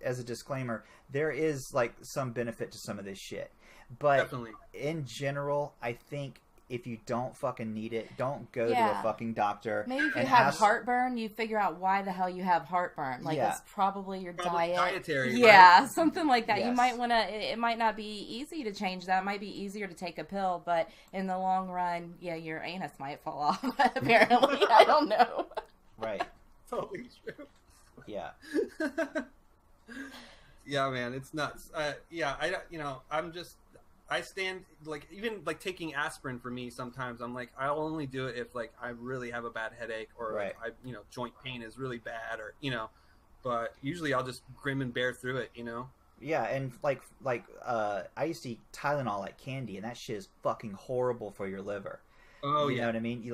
as a disclaimer, there is like some benefit to some of this shit. But definitely, in general, I think if you don't fucking need it, don't go to a fucking doctor. Maybe if you have heartburn, you figure out why the hell you have heartburn. Like it's probably your diet. Dietary, right? Something like that. Yes. You might want to, it might not be easy to change that. It might be easier to take a pill, but in the long run, your anus might fall off, apparently. I don't know. Right. Totally true. Yeah. Yeah, man, it's nuts. I stand, like, even, like, taking aspirin for me sometimes, I'm like, I'll only do it if, like, I really have a bad headache or, like, joint pain is really bad or, but usually I'll just grim and bear through it, Yeah, and, I used to eat Tylenol like candy, and that shit is fucking horrible for your liver. Oh, You know what I mean?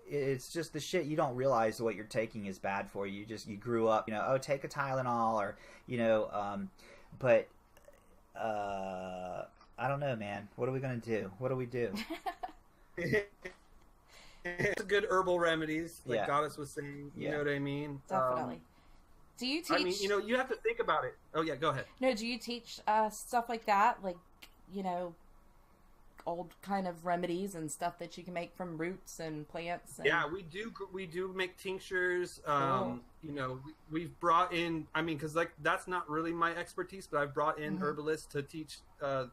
It's just the shit you don't realize what you're taking is bad for you. You grew up, take a Tylenol or, but... I don't know, man. What are we gonna do? What do we do? It's good herbal remedies, like Goddess was saying. You know what I mean? Definitely. Do you teach? I mean, you have to think about it. Oh yeah, go ahead. No, do you teach stuff like that? Like, old kind of remedies and stuff that you can make from roots and plants? And... Yeah, we do make tinctures. Cool. We've brought in, because like that's not really my expertise, but I've brought in herbalists to teach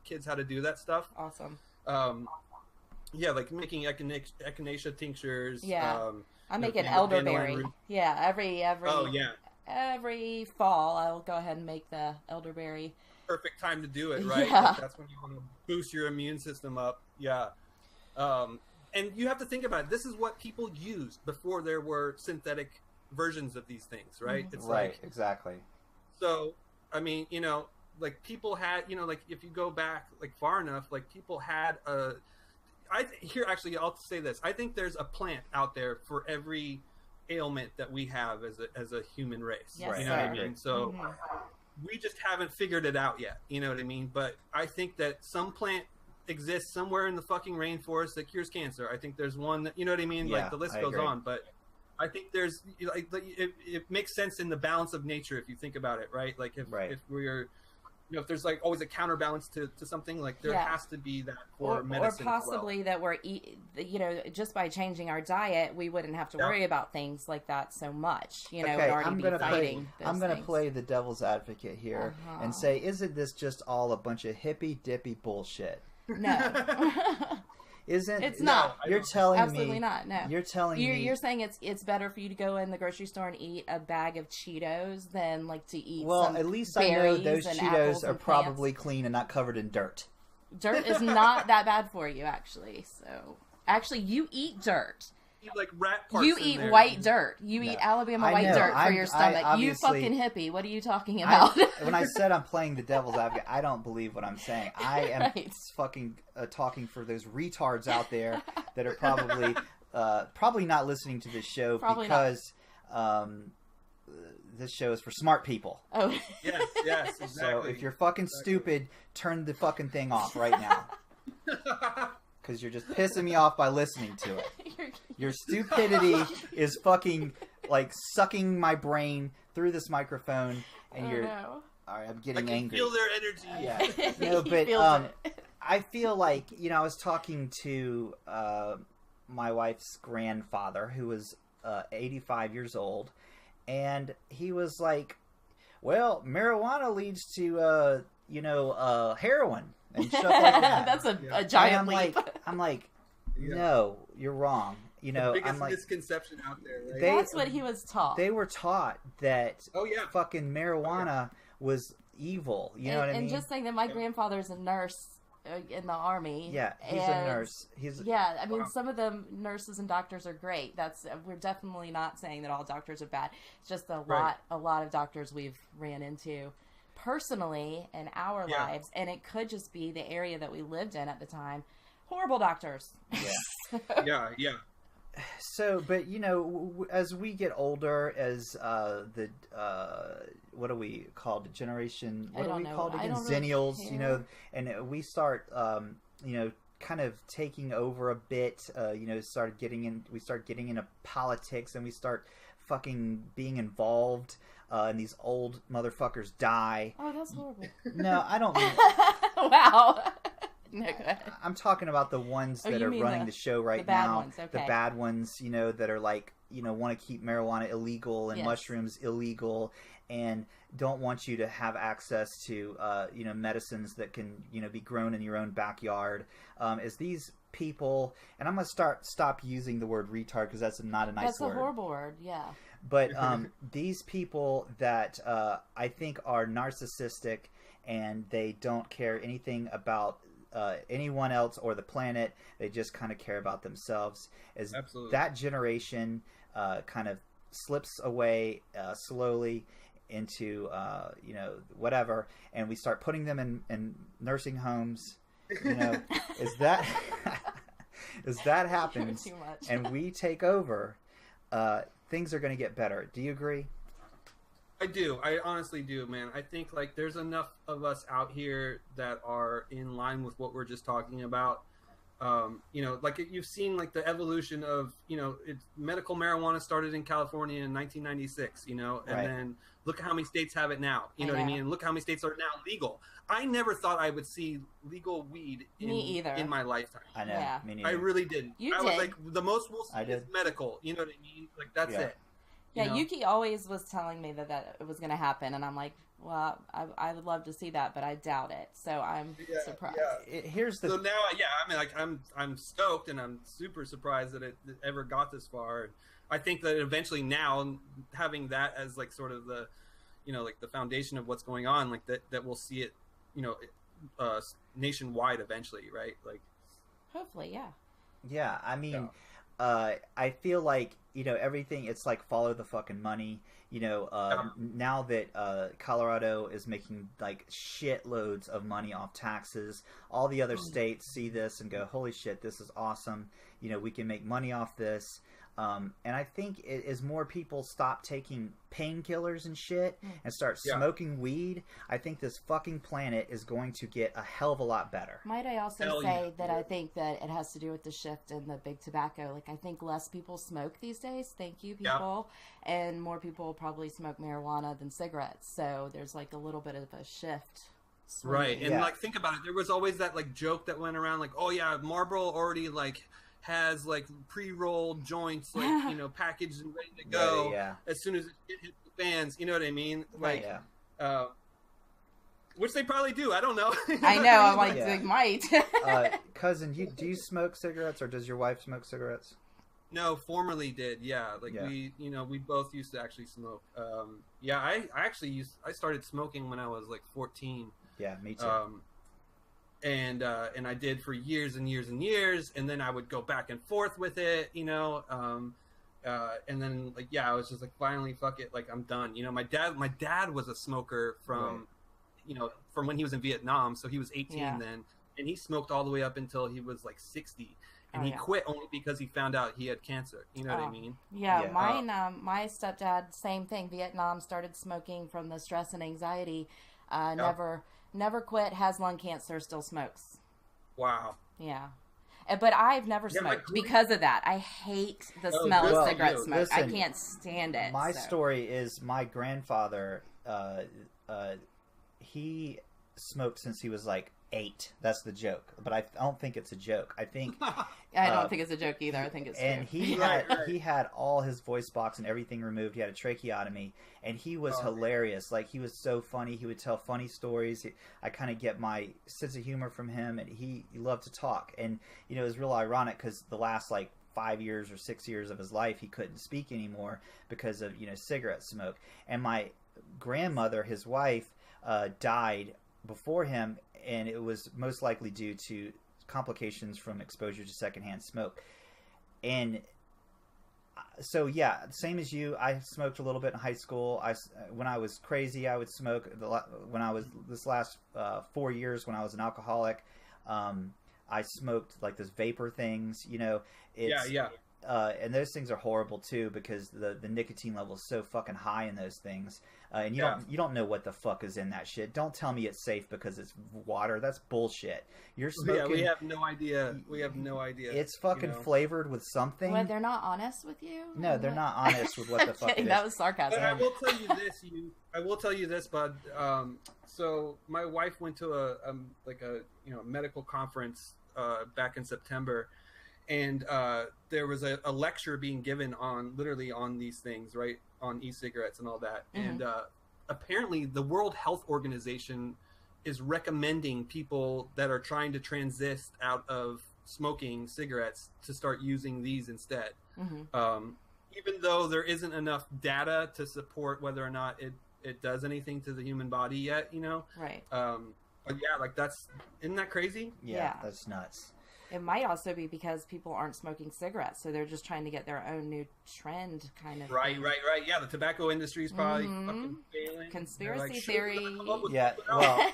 kids how to do that stuff. Awesome. Like making echinacea tinctures. Yeah, I make an elderberry. Yeah, every every fall I'll go ahead and make the elderberry. Perfect time to do it, right? Yeah. Like that's when you want to boost your immune system up. Yeah. And you have to think about it. This is what people used before there were synthetic versions of these things, right? It's right, exactly. So, like people had, like if you go back like far enough, like people had I'll say this. I think there's a plant out there for every ailment that we have as a human race. Yes, you know what I mean? So we just haven't figured it out yet. You know what I mean? But I think that some plant exists somewhere in the fucking rainforest that cures cancer. I think there's one that, you know what I mean? Yeah, like the list goes on. But I think there's, it makes sense in the balance of nature if you think about it, right? Like if we're, if there's like always a counterbalance to something, like there has to be that for medicine. Or possibly that we're, just by changing our diet, we wouldn't have to worry about things like that so much. I'm going to play the devil's advocate here and say, isn't this just all a bunch of hippy dippy bullshit? No. It's not. You're telling absolutely me. Not. No. You're telling me. You're saying it's better for you to go in the grocery store and eat a bag of Cheetos than like to eat. Well, at least I know those Cheetos are probably clean and not covered in dirt. Dirt is not that bad for you, actually. So, actually, you eat dirt. eat like rat parts. You eat white dirt. You eat Alabama white dirt for your stomach. You fucking hippie. What are you talking about? When I said I'm playing the devil's advocate, I don't believe what I'm saying. I am fucking talking for those retards out there that are probably not listening to this show because this show is for smart people. Oh. Yes, exactly. So if you're fucking stupid, turn the fucking thing off right now. Because you're just pissing me off by listening to it. Your stupidity is fucking like sucking my brain through this microphone, and All right, I'm getting angry. Feel their energy. Yeah. No, but I feel like I was talking to my wife's grandfather, who was 85 years old, and he was like, "Well, marijuana leads to heroin." And stuff like that. That's a giant leap. I'm like, no, you're wrong. The biggest misconception out there. Right? That's what he was taught. They were taught that fucking marijuana was evil. You know what I mean? And just saying that my grandfather's a nurse in the army. Yeah, he's a nurse. I mean, some of the nurses and doctors are great. We're definitely not saying that all doctors are bad. It's just a lot of doctors we've ran into personally in our lives, and it could just be the area that we lived in at the time. Horrible doctors. Yeah. So, but as we get older, as what are we called? Generation? What are we called again? Zennials. Really, and we start, kind of taking over a bit. We start getting into politics, and we start fucking being involved. And these old motherfuckers die. Oh, that's horrible. No, I don't mean... Wow. No, go ahead. I'm talking about the ones that are running the show right now. Ones, okay. The bad ones, that are like, want to keep marijuana illegal and mushrooms illegal and don't want you to have access to, medicines that can, be grown in your own backyard. Is these people... And I'm going to stop using the word retard because that's not a nice word. That's a horrible word, yeah. But these people that I think are narcissistic and they don't care anything about anyone else or the planet. They just kind of care about themselves. As that generation kind of slips away slowly into whatever, and we start putting them in nursing homes. As that happens, and we take over. Things are going to get better. Do you agree? I do. I honestly do, man. I think like there's enough of us out here that are in line with what we're just talking about. Like you've seen like the evolution of, medical marijuana started in California in 1996, and then look at how many states have it now. You know what I mean? And look how many states are now legal. I never thought I would see legal weed in my lifetime. I know. Yeah. Me neither. I really didn't. I was like, the most we'll see is medical. You know what I mean? Like that's it. Yeah, Yuki always was telling me that it was going to happen, and I'm like, well, I would love to see that, but I doubt it. So I'm surprised. Yeah. So now, I mean, like I'm stoked, and I'm super surprised that it ever got this far. I think that eventually now having that as like sort of the, like the foundation of what's going on, like that we'll see it, nationwide eventually, right? Like, hopefully, yeah. Yeah, I mean. I feel like, everything, it's like follow the fucking money. Now that Colorado is making like shitloads of money off taxes, all the other states see this and go, holy shit, this is awesome. We can make money off this. And I think as more people stop taking painkillers and shit and start smoking weed, I think this fucking planet is going to get a hell of a lot better. Might I also say that I think that it has to do with the shift in the big tobacco. Like, I think less people smoke these days. Thank you, people. Yeah. And more people probably smoke marijuana than cigarettes. So there's like a little bit of a shift. Right. And like, think about it. There was always that like joke that went around like, oh yeah, Marlboro already like has like pre-rolled joints like packaged and ready to go as soon as it hits the fans, you know what I mean? Like which they probably do. I don't know. I know. I'm like, they might. Cousin, do you smoke cigarettes, or does your wife smoke cigarettes? No, formerly did. We both used to actually smoke. I started smoking when I was like 14. Yeah, me too. and I did for years and years and years, and then I would go back and forth with it, you know, and then like I was just like, finally, fuck it, like I'm done. You know, my dad was a smoker from you know, from when he was in Vietnam, so he was 18 then, and he smoked all the way up until he was like 60. And he quit only because he found out he had cancer. You know what I mean? Yeah, mine, my stepdad, same thing. Vietnam, started smoking from the stress and anxiety. Never quit, has lung cancer, still smokes. Wow. Yeah. But I've never smoked because of that. I hate the smell of cigarette smoke. Listen, I can't stand it. My story is my grandfather, he smoked since he was like 8. That's the joke, but I don't think it's a joke. I think I don't think it's a joke either. I think it's and true. He had all his voice box and everything removed. He had a tracheotomy, and he was hilarious. Like, he was so funny. He would tell funny stories. I kind of get my sense of humor from him, and he loved to talk. And you know, it was real ironic because the last like 5 years or 6 years of his life, he couldn't speak anymore because of, you know, cigarette smoke. And my grandmother, his wife, died before him, and it was most likely due to complications from exposure to secondhand smoke. And so, yeah, same as you, I smoked a little bit in high school. When I was crazy, I would smoke. When I was this last 4 years, when I was an alcoholic, I smoked like those vapor things. You know, and those things are horrible too because the nicotine level is so fucking high in those things, and you don't know what the fuck is in that shit. Don't tell me it's safe because it's water. That's bullshit. You're smoking. Yeah, we have no idea. We have no idea. It's fucking flavored with something. What, they're not honest with you? No, they're not honest with what the fuck it is. That was sarcasm. But I will tell you this, bud. So my wife went to a medical conference back in September. And there was a lecture being given on these things, right? On e-cigarettes and all that. Mm-hmm. And apparently the World Health Organization is recommending people that are trying to transit out of smoking cigarettes to start using these instead. Mm-hmm. Even though there isn't enough data to support whether or not it does anything to the human body yet, you know? Right. But yeah, like isn't that crazy? Yeah, that's nuts. It might also be because people aren't smoking cigarettes, so they're just trying to get their own new trend kind of Right. Yeah, the tobacco industry is probably fucking failing. Conspiracy theory. Yeah, well,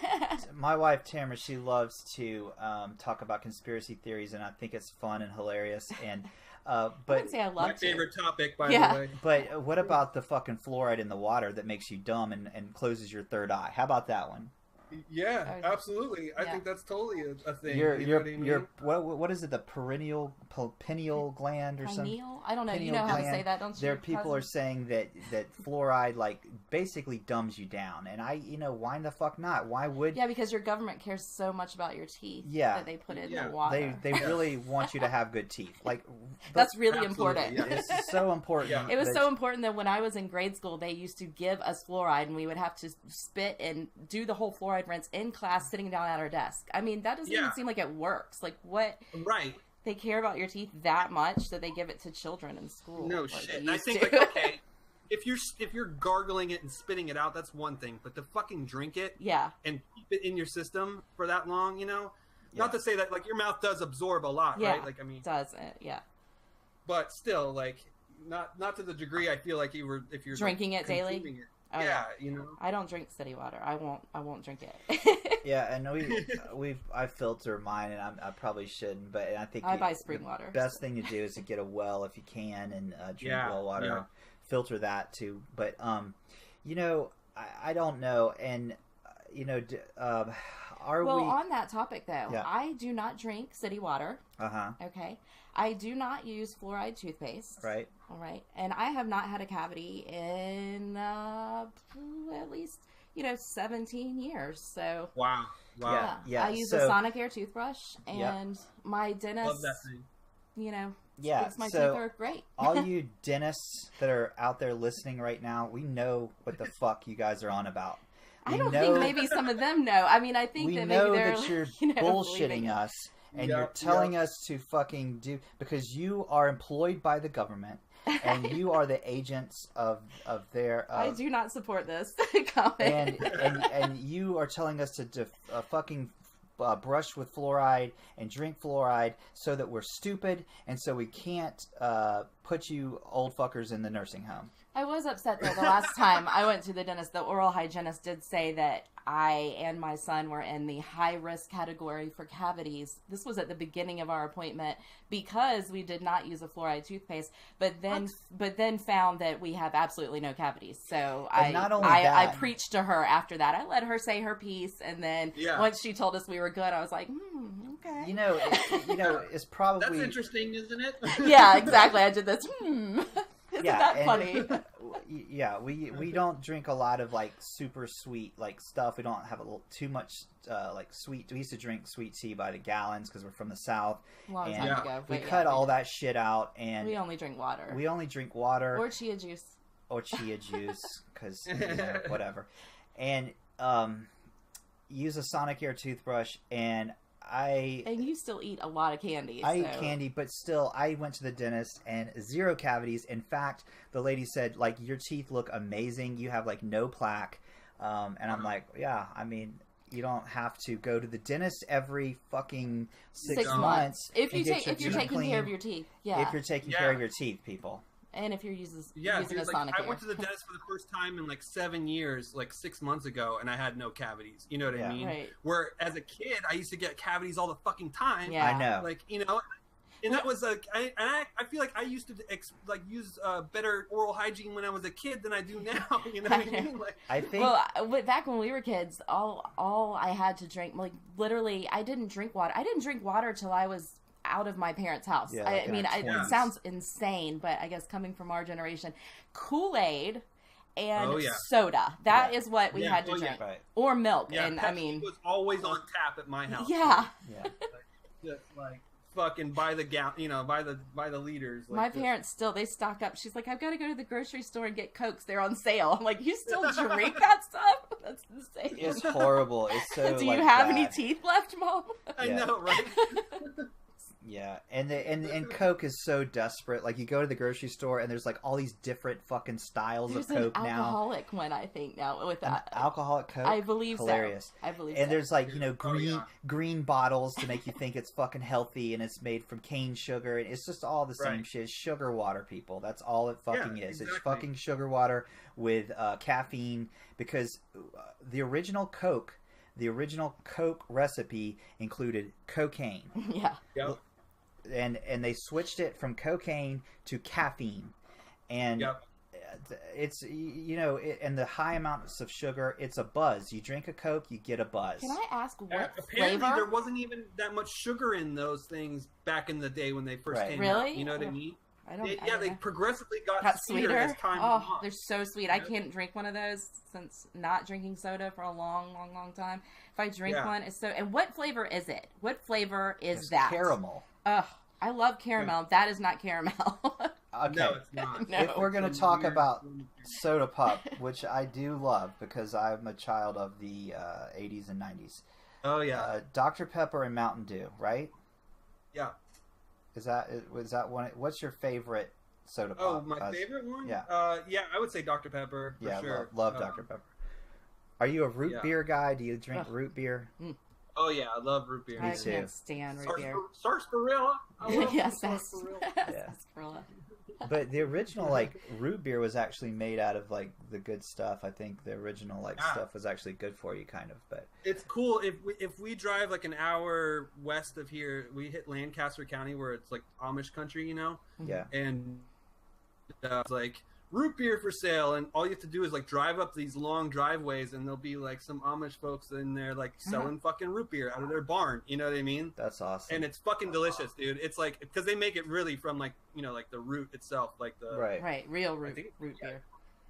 my wife, Tamara, she loves to talk about conspiracy theories, and I think it's fun and hilarious. And I wouldn't say I love my favorite topic, by the way. But what about the fucking fluoride in the water that makes you dumb and closes your third eye? How about that one? Yeah, absolutely. I think that's totally a thing. What is it? The pineal gland or something? I don't know. You know how to say that, don't you? There, people are saying that fluoride like basically dumbs you down, and why the fuck not? Why would? Yeah, because your government cares so much about your teeth. Yeah, that they put it in the water. They really want you to have good teeth. Like that's really important. Yeah. It's so important. Yeah. It was so important that when I was in grade school, they used to give us fluoride, and we would have to spit and do the whole fluoride rinse in class, sitting down at our desk. I mean, that doesn't even seem like it works. Like, what? Right. They care about your teeth that much that they give it to children in school. No shit. And I think, like, okay, if you're gargling it and spitting it out, that's one thing. But to fucking drink it, and keep it in your system for that long, not to say that like your mouth does absorb a lot, right? Like, I mean, it does. Yeah. But still, like, not to the degree I feel like if you're drinking it daily. It. Oh, yeah, I don't drink city water. I won't drink it. Yeah, and I filter mine, and I probably shouldn't, but I think I buy spring water. Best thing to do is to get a well if you can, and drink well water. Yeah. Filter that too, but I don't know, and on that topic though, I do not drink city water. Okay. I do not use fluoride toothpaste. Right. All right. And I have not had a cavity in at least, 17 years. So. Wow. Yeah. I use a Sonicare toothbrush, and my dentist, love that thing. thinks my teeth are great. All you dentists that are out there listening right now, we know what the fuck you guys are on about. I don't think maybe some of them know. I mean, I think that maybe they're that you're bullshitting us. And you're telling us to fucking do, because you are employed by the government and you are the agents of their. I do not support this comment. And you are telling us to fucking brush with fluoride and drink fluoride so that we're stupid and so we can't put you old fuckers in the nursing home. I was upset though the last time I went to the dentist. The oral hygienist did say that I and my son were in the high risk category for cavities. This was at the beginning of our appointment because we did not use a fluoride toothpaste, but then found that we have absolutely no cavities. So I preached to her after that. I let her say her piece, and then once she told us we were good, I was like, okay. It's probably that's interesting, isn't it? Yeah, exactly. I did this. Isn't that funny? Yeah, we don't drink a lot of like super sweet like stuff. We don't have too much like sweet. We used to drink sweet tea by the gallons because we're from the South. Long time ago. We cut all that shit out, and we only drink water. Or chia juice. Because whatever. And use a Sonic Air toothbrush, and you still eat a lot of candy. I eat candy, but still, I went to the dentist and 0 cavities. In fact, the lady said, like, your teeth look amazing. You have, like, no plaque. And I'm like, yeah, I mean, you don't have to go to the dentist every fucking 6 months. If you're taking care of your teeth. Yeah. If you're taking care of your teeth, people. And if you're using a Sonic Air. I went to the dentist for the first time in like 7 years, like 6 months ago, and I had no cavities. You know what I mean? Right. Where as a kid, I used to get cavities all the fucking time. Yeah. I know. Like, and that was like, I feel like I used to use better oral hygiene when I was a kid than I do now. You know what I mean? Like, I think. Well, back when we were kids, all I had to drink, like literally, I didn't drink water. I didn't drink water till I was out of my parents' house. Yeah, it sounds insane, but I guess coming from our generation, Kool-Aid and soda. That is what we had to drink. Right. Or milk. Yeah, and Pepsi I mean, was always on tap at my house. Yeah. Just like fucking by the by the liters. Like, my parents they stock up. She's like, I've got to go to the grocery store and get Cokes. They're on sale. I'm like, you still drink that stuff? That's insane. It's horrible. It's so. Do you have any teeth left, Mom? I know, right? Yeah, and Coke is so desperate. Like, you go to the grocery store and there's like all these different fucking styles of Coke now. There's an alcoholic one, I think, now with that. Alcoholic Coke? I believe Hilarious. So. I believe and there's like, green bottles to make you think it's fucking healthy, and it's made from cane sugar, and it's just all the same shit. It's sugar water, people. That's all it fucking is. Exactly. It's fucking sugar water with caffeine, because the original Coke recipe included cocaine. Yeah. Yep. And they switched it from cocaine to caffeine, and it's and the high amounts of sugar, it's a buzz. You drink a Coke, you get a buzz. Can I ask what apparently flavor? There wasn't even that much sugar in those things back in the day when they first came out. You know what I mean? They progressively got sweeter as time went on. They're so sweet. I can't drink one of those since not drinking soda for a long, long, long time. If I drink one, it's so. And what flavor is it? What flavor is that? Caramel. Ugh, I love caramel. That is not caramel. Okay. No, it's not. No. If we're going to talk about soda pop, which I do love because I'm a child of the 80s and 90s. Oh, yeah. Dr. Pepper and Mountain Dew, right? Yeah. Was that one? What's your favorite soda pop? Oh, my favorite one? Yeah. I would say Dr. Pepper for sure. Love Dr. Pepper. Are you a root beer guy? Do you drink root beer? Oh yeah, I love root beer. I can't stand root beer. Sarsaparilla. Yes, sarsaparilla. But the original root beer was actually made out of the good stuff. I think the original stuff was actually good for you, kind of. But it's cool if we drive like an hour west of here, we hit Lancaster County where it's like Amish country, Yeah. And it's like root beer for sale, and all you have to do is drive up these long driveways, and there'll be some Amish folks in there selling fucking root beer out of their barn. You know what I mean? That's awesome. And it's fucking delicious, dude. It's because they make it really from the root itself, real root beer.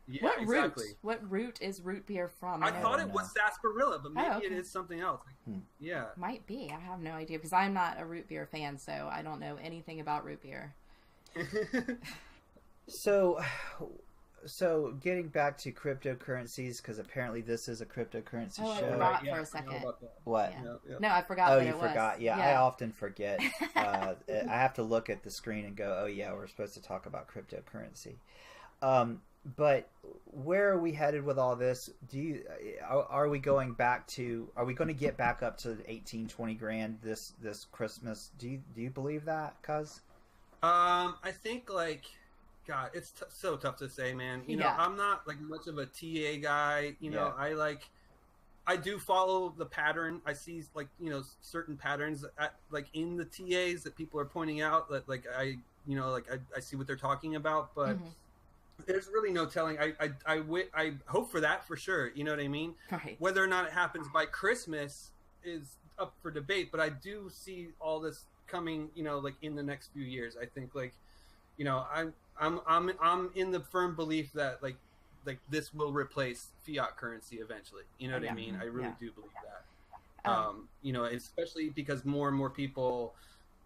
Yeah, what exactly. root? What root is root beer from? I thought it was sarsaparilla, but maybe it is something else. Yeah, might be. I have no idea because I'm not a root beer fan, so I don't know anything about root beer. So getting back to cryptocurrencies, because apparently this is a cryptocurrency show. I forgot for a second. What? Yeah. No, I forgot. Oh, you forgot? Yeah, I often forget. I have to look at the screen and go, "Oh yeah, we're supposed to talk about cryptocurrency." But where are we headed with all this? Are we going to get back up to 18, 20 grand this Christmas? Do you believe that, cuz? I think like, God, it's so tough to say, man. You know, I'm not like much of a TA guy. You know, I do follow the pattern. I see like, you know, certain patterns like in the TAs that people are pointing out that like I see what they're talking about, but there's really no telling. I hope for that for sure. You know what I mean? Right. Whether or not it happens by Christmas is up for debate, but I do see all this coming, you know, like in the next few years. I think like, you know, I'm in the firm belief that like this will replace fiat currency eventually. You know what I mean? I really do believe that. You know, especially because more and more people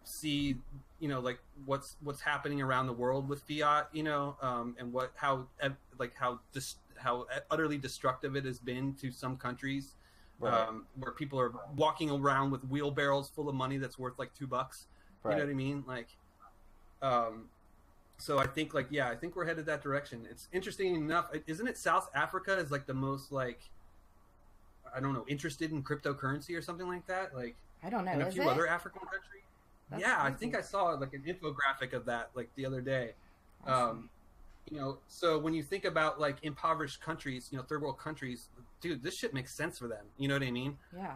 see, you know, like what's happening around the world with fiat, you know, and how utterly destructive it has been to some countries, where people are walking around with wheelbarrows full of money that's worth like $2. You know what I mean? Like, so I think like, I think we're headed that direction. It's interesting enough. Isn't it South Africa is like the most like, I don't know, interested in cryptocurrency or something like that? Like, I don't know. And a few other African countries. That's crazy. I think I saw like an infographic of that like the other day. Awesome. You know, so when you think about like impoverished countries, you know, third world countries, dude, this shit makes sense for them. You know what I mean? Yeah.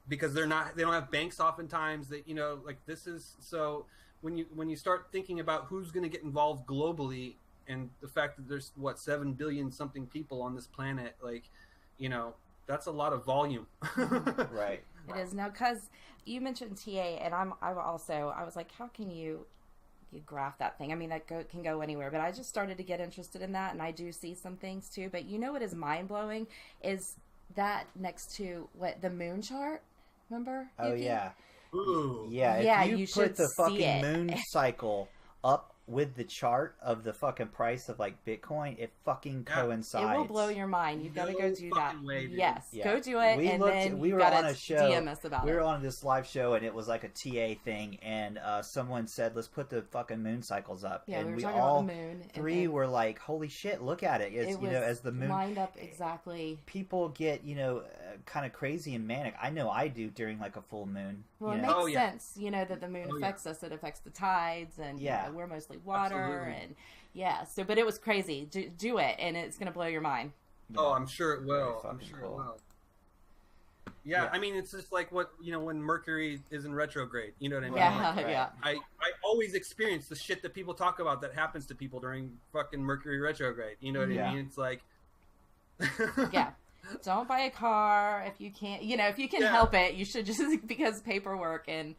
Because they don't have banks oftentimes. That, you know, like this is so. When you start thinking about who's going to get involved globally, and the fact that there's 7 billion something people on this planet, like, you know, that's a lot of volume. Right. It is now, because you mentioned TA, and I was like, how can you graph that thing? I mean, that can go anywhere, but I just started to get interested in that, and I do see some things too. But you know what is mind blowing is that next to the moon chart. Remember? Oh yeah. Ooh. Yeah, if you put the fucking moon cycle up with the chart of the fucking price of like Bitcoin, it fucking coincides. It will blow your mind. You've got to go do that. Way, yes, go do it. We were on a show. DM us about we were on this live show, and it was like a TA thing, and someone said, "Let's put the fucking moon cycles up." Yeah, and we were we talking all about the moon. Three were like, "Holy shit! Look at it!" It's, you know, as the moon lined up exactly. People get, you know, kind of crazy and manic. I know I do during like a full moon. Well, it makes sense, you know, that the moon affects us. It affects the tides, and you know, we're mostly water. Absolutely. And so, but it was crazy. Do it, and it's going to blow your mind. Oh, I'm sure it will. I'm sure it will. Yeah, I mean, it's just like what, you know, when Mercury is in retrograde. You know what I mean? Yeah. I always experience the shit that people talk about that happens to people during fucking Mercury retrograde. You know what I mean? It's like, don't buy a car if you can't. You know, if you can help it, you should, just because paperwork and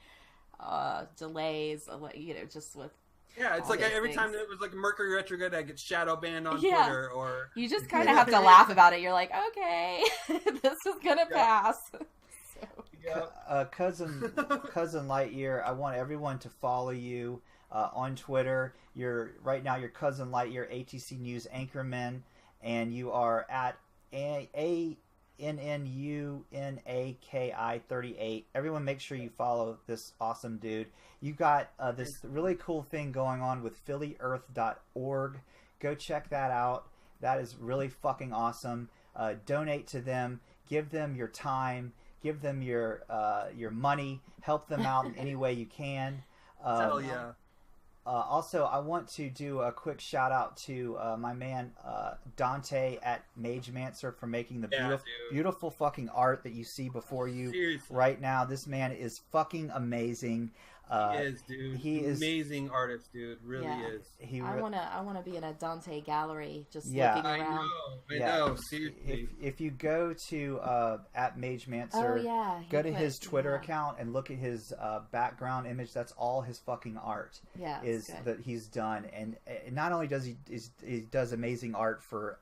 delays. You know, just with. Yeah, it's like every time it was like Mercury retrograde, I get shadow banned on Twitter, or you just kind of have to laugh about it. You're like, okay, this is gonna pass. Cousin Lightyear, I want everyone to follow you on Twitter. You're Cousin Lightyear, ATC News anchorman, and you are at ANNUNAKI38. Everyone, make sure you follow this awesome dude. You got this really cool thing going on with phillyearth.org. Go check that out. That is really fucking awesome. Donate to them. Give them your time. Give them your money. Help them out in any way you can. Hell yeah. Also, I want to do a quick shout out to my man Dante at Magemancer for making the beautiful fucking art that you see before you right now. This man is fucking amazing. He is, dude. He is amazing artist, dude. Really is. I wanna be in a Dante gallery, just looking around. I know. Seriously. If you go to at Magemancer, go to his Twitter account and look at his background image. That's all his fucking art. That he's done, and not only does he does amazing art for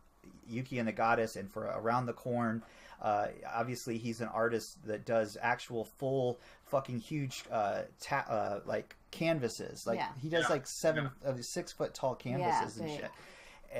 Yuki and the Goddess and for Around the Corn. Obviously, he's an artist that does actual full fucking huge like canvases. Like he does like 6 foot tall canvases and shit.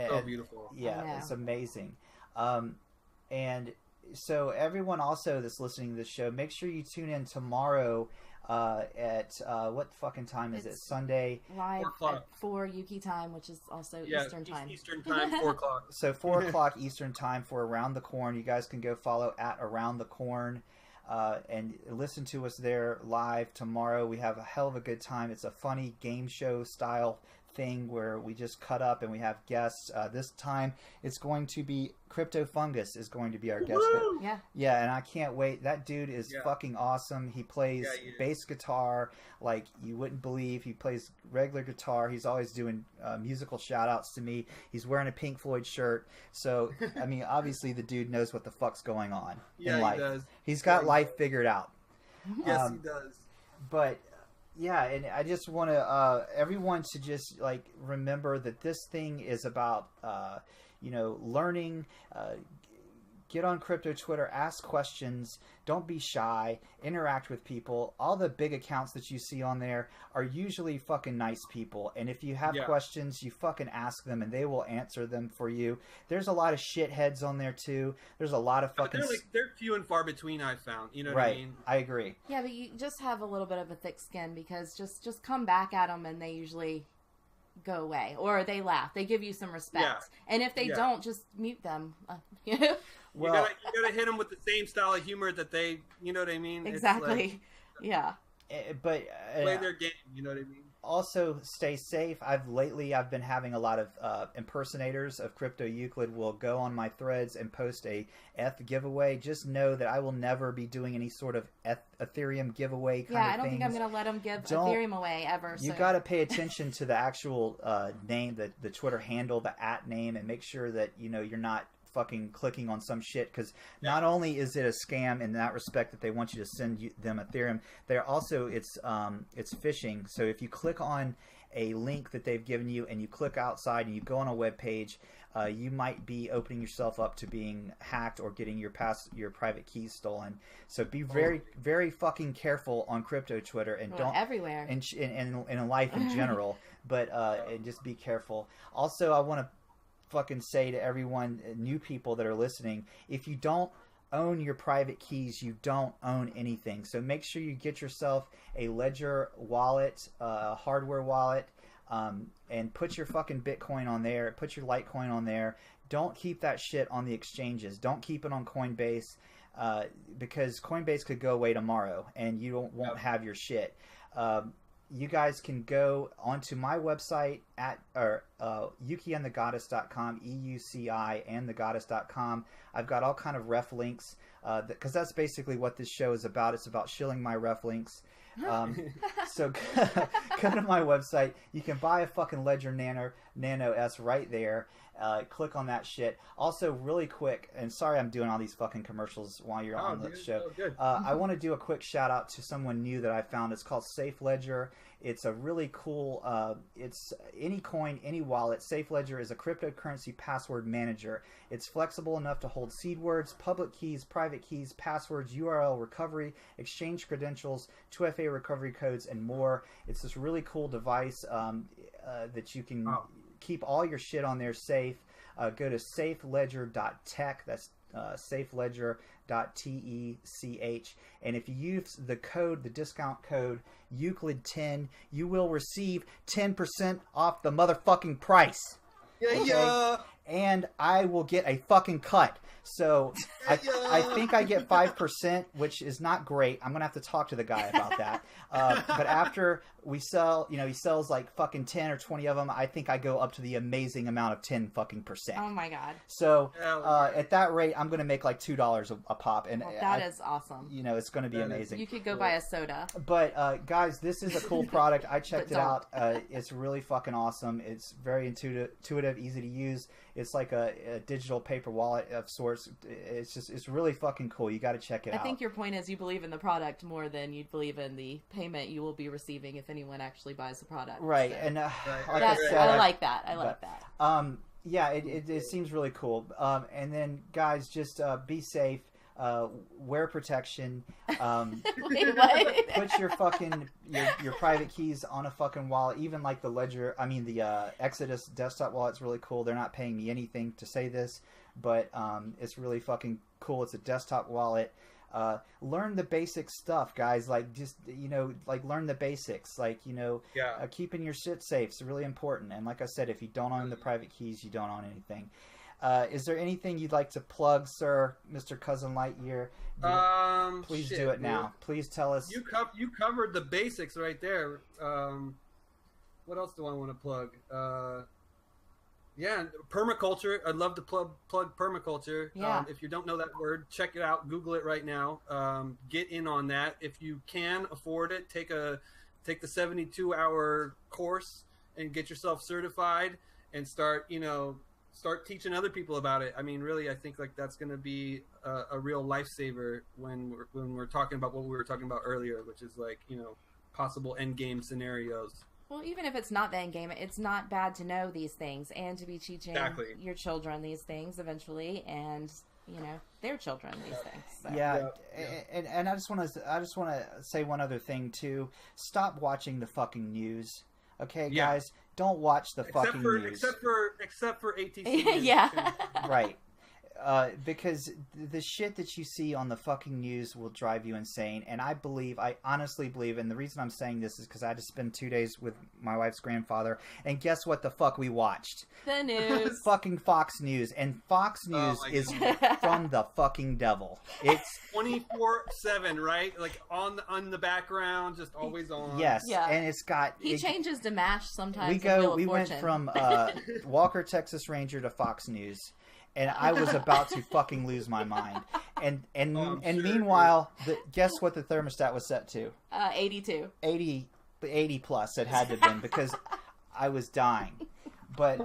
So beautiful. Yeah, it's amazing. And so everyone also that's listening to this show, make sure you tune in tomorrow at what fucking time is it? Sunday. Live at 4 UK time, which is also Eastern time. Eastern time, 4 o'clock. So 4 o'clock Eastern time for Around the Corn. You guys can go follow at Around the Corn. And listen to us there live tomorrow. We have a hell of a good time. It's a funny game show style thing where we just cut up and we have guests. This time it's going to be Crypto Fungus is going to be our guest. Yeah, and I can't wait. That dude is fucking awesome. He plays bass guitar like you wouldn't believe. He plays regular guitar. He's always doing musical shout outs to me. He's wearing a Pink Floyd shirt. So I mean, obviously the dude knows what the fuck's going on in life. He does. He's got life figured out. Yes, he does. But yeah, and I just want to everyone to just like remember that this thing is about learning. Get on crypto Twitter, ask questions, don't be shy, interact with people. All the big accounts that you see on there are usually fucking nice people, and if you have questions, you fucking ask them and they will answer them for you. There's a lot of shitheads on there too. There's a lot of fucking they're few and far between, I've found. You know what right. I mean? I agree. Yeah, but you just have a little bit of a thick skin because just come back at them and they usually go away, or they laugh. They give you some respect, and if they don't, just mute them. Well, you gotta hit them with the same style of humor that they, you know what I mean? Exactly. But play their game. You know what I mean? Also, stay safe. I've been having a lot of impersonators of Crypto Euclid will go on my threads and post a ETH giveaway. Just know that I will never be doing any sort of Ethereum giveaway kind of things. Yeah, I don't think I'm going to let them give Ethereum away ever. You got to pay attention to the actual name, the Twitter handle, the @name, and make sure that you're not fucking clicking on some shit, because not only is it a scam in that respect that they want you to send them Ethereum, they're also it's phishing. So if you click on a link that they've given you and you click outside and you go on a web page, you might be opening yourself up to being hacked or getting your private keys stolen. So be very very fucking careful on crypto Twitter, and don't everywhere and in life in general, but and just be careful. Also, I want to fucking say to everyone, new people that are listening, if you don't own your private keys, you don't own anything. So make sure you get yourself a Ledger wallet, hardware wallet, and put your fucking Bitcoin on there, put your Litecoin on there. Don't keep that shit on the exchanges. Don't keep it on Coinbase, because Coinbase could go away tomorrow and you won't have your shit. You guys can go onto my website at yukiandthegoddess.com, EUCI and thegoddess.com. I've got all kind of ref links, because that's basically what this show is about. It's about shilling my ref links. So go to my website. You can buy a fucking Ledger Nano S right there. Click on that shit. Also, really quick, and sorry I'm doing all these fucking commercials while you're on the show. I want to do a quick shout out to someone new that I found. It's called Safe Ledger. It's a really cool, it's any coin, any wallet. Safe Ledger is a cryptocurrency password manager. It's flexible enough to hold seed words, public keys, private keys, passwords, URL recovery, exchange credentials, 2FA recovery codes, and more. It's this really cool device that you can keep all your shit on there safe. Go to safeledger.tech. That's safeledger.tech. And if you use the discount code Euclid10, you will receive 10% off the motherfucking price. Okay? And I will get a fucking cut. So I think I get 5%, which is not great. I'm going to have to talk to the guy about that. But after we sell, he sells like fucking 10 or 20 of them. I think I go up to the amazing amount of 10 fucking %. Oh my God. So at that rate, I'm going to make like $2 a pop. And that is awesome. It's going to be amazing. You could go buy a soda. But guys, this is a cool product. I checked it out. It's really fucking awesome. It's very intuitive, easy to use. It's like a digital paper wallet of sorts. It's really fucking cool. You got to check it out. I think your point is you believe in the product more than you believe in the payment you will be receiving if anyone actually buys the product. Right. So. And like I said, I like that. I like that. Yeah, it seems really cool. And then guys, just be safe. Wear protection. Wait, what? Put your fucking your private keys on a fucking wallet. Even like the Ledger, the Exodus desktop wallet's really cool. They're not paying me anything to say this, but it's really fucking cool. It's a desktop wallet. Learn the basic stuff, guys. Like, just, learn the basics. Like, keeping your shit safe is really important. And like I said, if you don't own the private keys, you don't own anything. Is there anything you'd like to plug, sir, Mr. Cousin Lightyear? Please do it now. Please tell us. You covered the basics right there. What else do I want to plug? Permaculture. I'd love to plug permaculture. Yeah. If you don't know that word, check it out. Google it right now. Get in on that. If you can afford it, take the 72-hour course and get yourself certified and start teaching other people about it. I mean, really, I think like that's going to be a real lifesaver when we're talking about what we were talking about earlier, which is like, possible end game scenarios. Well, even if it's not the end game, it's not bad to know these things and to be teaching your children these things eventually, and their children these things. So. Yeah. And I just want to say one other thing too. Stop watching the fucking news. Okay, guys, don't watch the fucking news. Except for ATC. Yeah. Right. Because the shit that you see on the fucking news will drive you insane. And I honestly believe, and the reason I'm saying this is because I had to spend 2 days with my wife's grandfather, and guess what the fuck we watched? The news. Fucking Fox News. And Fox News is from the fucking devil. It's 24/7, right? Like on the background, just always on. Yes. Yeah. And it's got... He changes to MASH sometimes. We went from Walker, Texas Ranger to Fox News. And I was about to fucking lose my mind. And meanwhile, guess what the thermostat was set to? 82. 80 plus it had to have been, because I was dying. But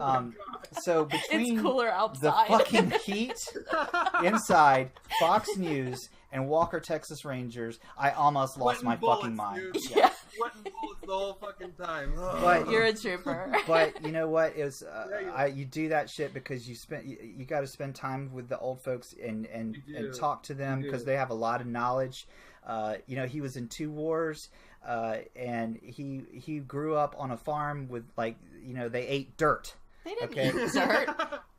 so between it's cooler outside. The fucking heat inside, Fox News, and Walker Texas Rangers, I almost lost my fucking mind. Yeah. Sweating bullets the whole fucking time. But you're a trooper. But you know what? It was you do that shit because you got to spend time with the old folks and talk to them, because they have a lot of knowledge. He was in 2 wars, and he grew up on a farm with they ate dirt. They didn't eat dirt.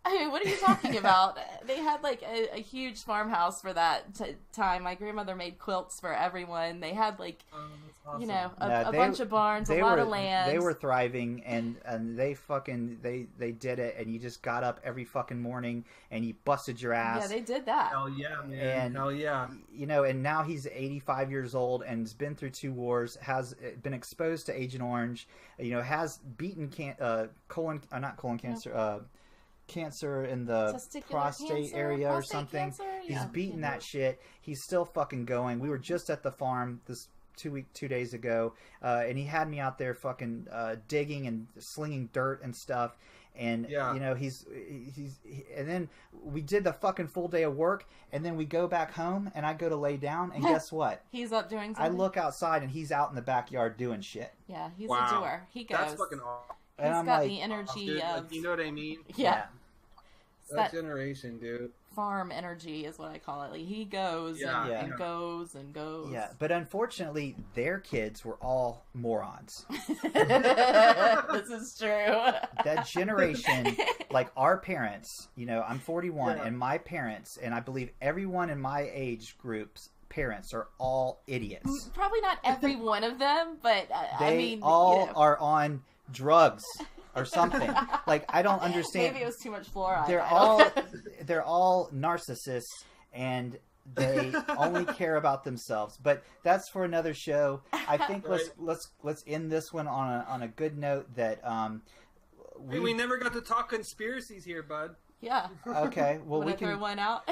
I mean, what are you talking about? They had like a huge farmhouse for that time. My grandmother made quilts for everyone. They had like, awesome. A bunch of barns, a lot of land. They were thriving, and they did it. And you just got up every fucking morning and you busted your ass. Yeah, they did that. Hell yeah, man. Hell yeah. And now he's 85 years old and has been through 2 wars, has been exposed to Agent Orange, has beaten cancer in the prostate area or something. He's beaten that shit. He's still fucking going. We were just at the farm this 2 days ago, and he had me out there fucking digging and slinging dirt and stuff. And he's and then we did the fucking full day of work, and then we go back home, and I go to lay down, and guess what? He's up doing something. I look outside, and he's out in the backyard doing shit. Yeah, he's a doer. He goes. That's fucking awesome. He's got the energy of... you know what I mean? Yeah. That generation, dude. Farm energy is what I call it. Like, he goes and goes and goes. Yeah, but unfortunately, their kids were all morons. This is true. That generation, like our parents, I'm 41, and my parents, and I believe everyone in my age group's parents are all idiots. Probably not every one of them, but they are on drugs or something. Like, I don't understand. Maybe it was too much fluoride. They're all narcissists, and they only care about themselves. But that's for another show. I think let's end this one on a good note. That we never got to talk conspiracies here, bud. Yeah. Okay. Well, we can throw one out.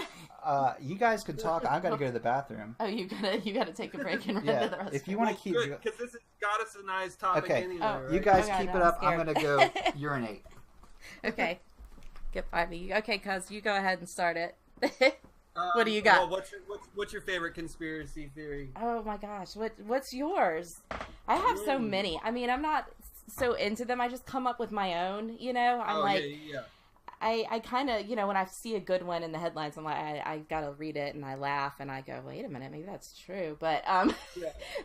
You guys can talk. I've got to go to the bathroom. Oh, you gotta take a break and run to the restroom. If you want to keep, because this has got us a nice topic. Okay. Anyway, right? You guys keep it up. I'm gonna go urinate. Okay. Get by me. Okay, cuz you go ahead and start it. What do you got? Well, what's your favorite conspiracy theory? Oh my gosh, what's yours? I have so many. I mean, I'm not so into them. I just come up with my own. I'm yeah. I kind of, when I see a good one in the headlines, I'm like, I gotta read it, and I laugh, and I go, wait a minute, maybe that's true. But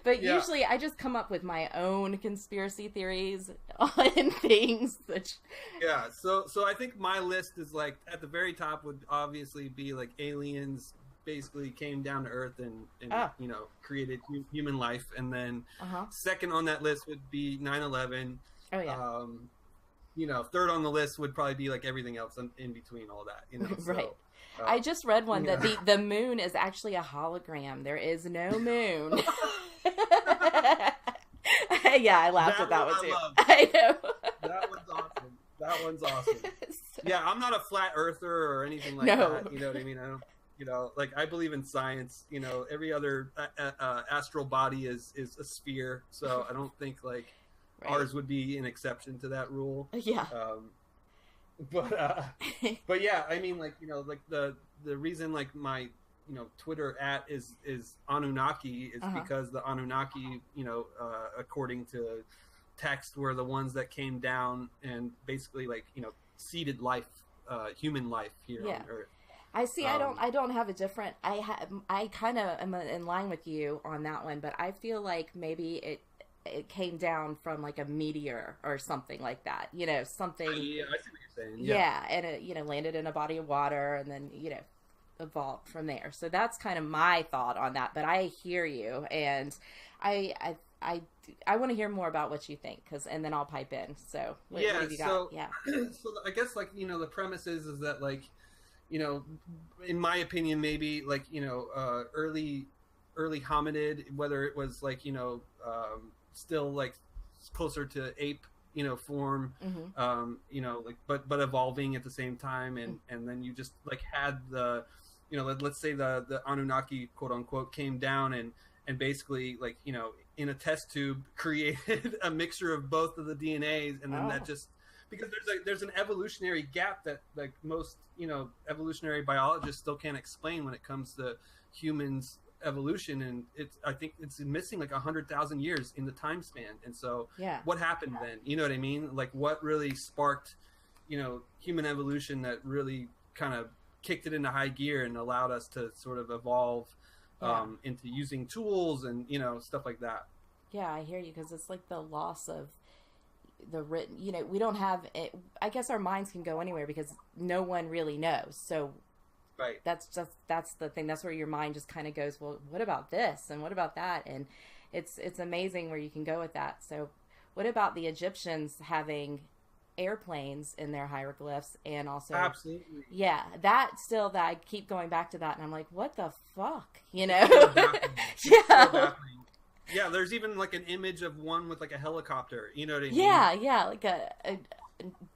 usually I just come up with my own conspiracy theories on things. Yeah, so I think my list is like, at the very top would obviously be like aliens basically came down to Earth and you know, created human life. And then second on that list would be 9/11. Oh yeah. You know, third on the list would probably be like everything else in between all that. You know, right. So, I just read one that the moon is actually a hologram. There is no moon. Yeah, I laughed at that one too. I know. That one's awesome. Yeah, I'm not a flat earther or anything like that. You know what I mean? I don't. You know, like I believe in science. You know, every other astral body is a sphere, so I don't think like ours would be an exception to that rule. Yeah. But yeah, I mean, like, you know, like the reason like my Twitter is Anunnaki is because the Anunnaki, you know, according to text, were the ones that came down and basically like, you know, seeded life, human life here on Earth. I see. I don't have a different. I kind of am in line with you on that one, but I feel like maybe it came down from like a meteor or something like that. You know, something. Yeah, I see what you're saying. Yeah, and it, you know, landed in a body of water and then, you know, evolved from there. So that's kind of my thought on that. But I hear you, and I want to hear more about what you think, and then I'll pipe in. So what have you got? So I guess like, you know, the premise is that like, you know, in my opinion, maybe like, you know, early hominid, whether it was like, you know, still like closer to ape, you know, form, you know, like, but evolving at the same time. And then you just like had the, you know, let's say the Anunnaki, quote unquote, came down and basically like, you know, in a test tube created a mixture of both of the DNAs. And then that just, because there's an evolutionary gap that like most, you know, evolutionary biologists still can't explain when it comes to humans evolution, and I think it's missing like 100,000 years in the time span. And so what happened then? You know what I mean? Like what really sparked, you know, human evolution that really kind of kicked it into high gear and allowed us to sort of evolve into using tools and, you know, stuff like that. Yeah, I hear you, because it's like the loss of the written, you know, we don't have it. I guess our minds can go anywhere because no one really knows. So that's the thing. That's where your mind just kind of goes, well, what about this and what about that? And it's amazing where you can go with that. So what about the Egyptians having airplanes in their hieroglyphs? And also absolutely, that I keep going back to that, and I'm like, what the fuck, you know? Yeah, there's even like an image of one with like a helicopter, you know what I mean? Yeah, like a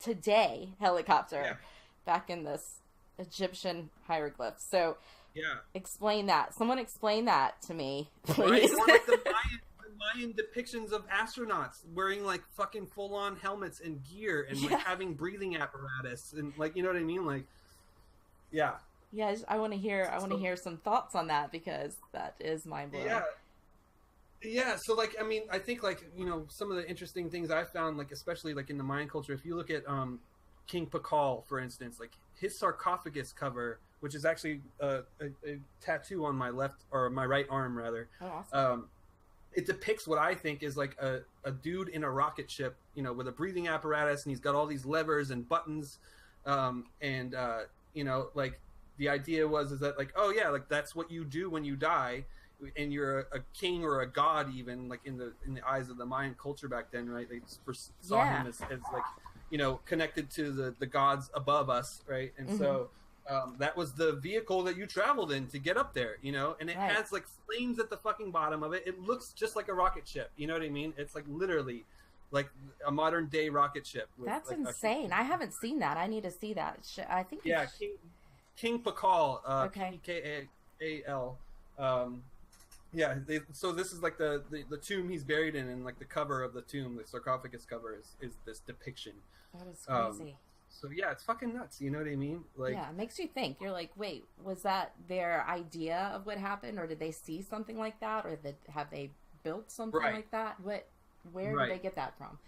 today helicopter back in this Egyptian hieroglyphs. So explain that. Someone explain that to me, please. Right? Or like the Mayan depictions of astronauts wearing like fucking full-on helmets and gear and like having breathing apparatus and like, you know what I mean? Like, I want to hear some thoughts on that, because that is mind-blowing. Yeah, so like, I mean, I think like, you know, some of the interesting things I found, like especially like in the Mayan culture, if you look at King Paxil, for instance, like his sarcophagus cover, which is actually a tattoo on my left, or my right arm rather. Oh, awesome. It depicts what I think is like a dude in a rocket ship, you know, with a breathing apparatus, and he's got all these levers and buttons, and you know, like the idea is that like, oh yeah, like that's what you do when you die. And you're a king or a god, even like in the eyes of the Mayan culture back then, right? They saw him as like, you know, connected to the gods above us, right? And so that was the vehicle that you traveled in to get up there, you know. And it has like flames at the fucking bottom of it. It looks just like a rocket ship, you know what I mean? It's like literally like a modern day rocket ship. That's like insane. I haven't seen that. I need to see that. I think King Paxil, okay. Pakal. So this is like the tomb he's buried in, and like the cover of the tomb, the sarcophagus cover is this depiction. That is crazy. So yeah, it's fucking nuts. You know what I mean? Like, yeah, it makes you think. You're like, wait, was that their idea of what happened, or did they see something like that, or have they built something like that? Where did they get that from?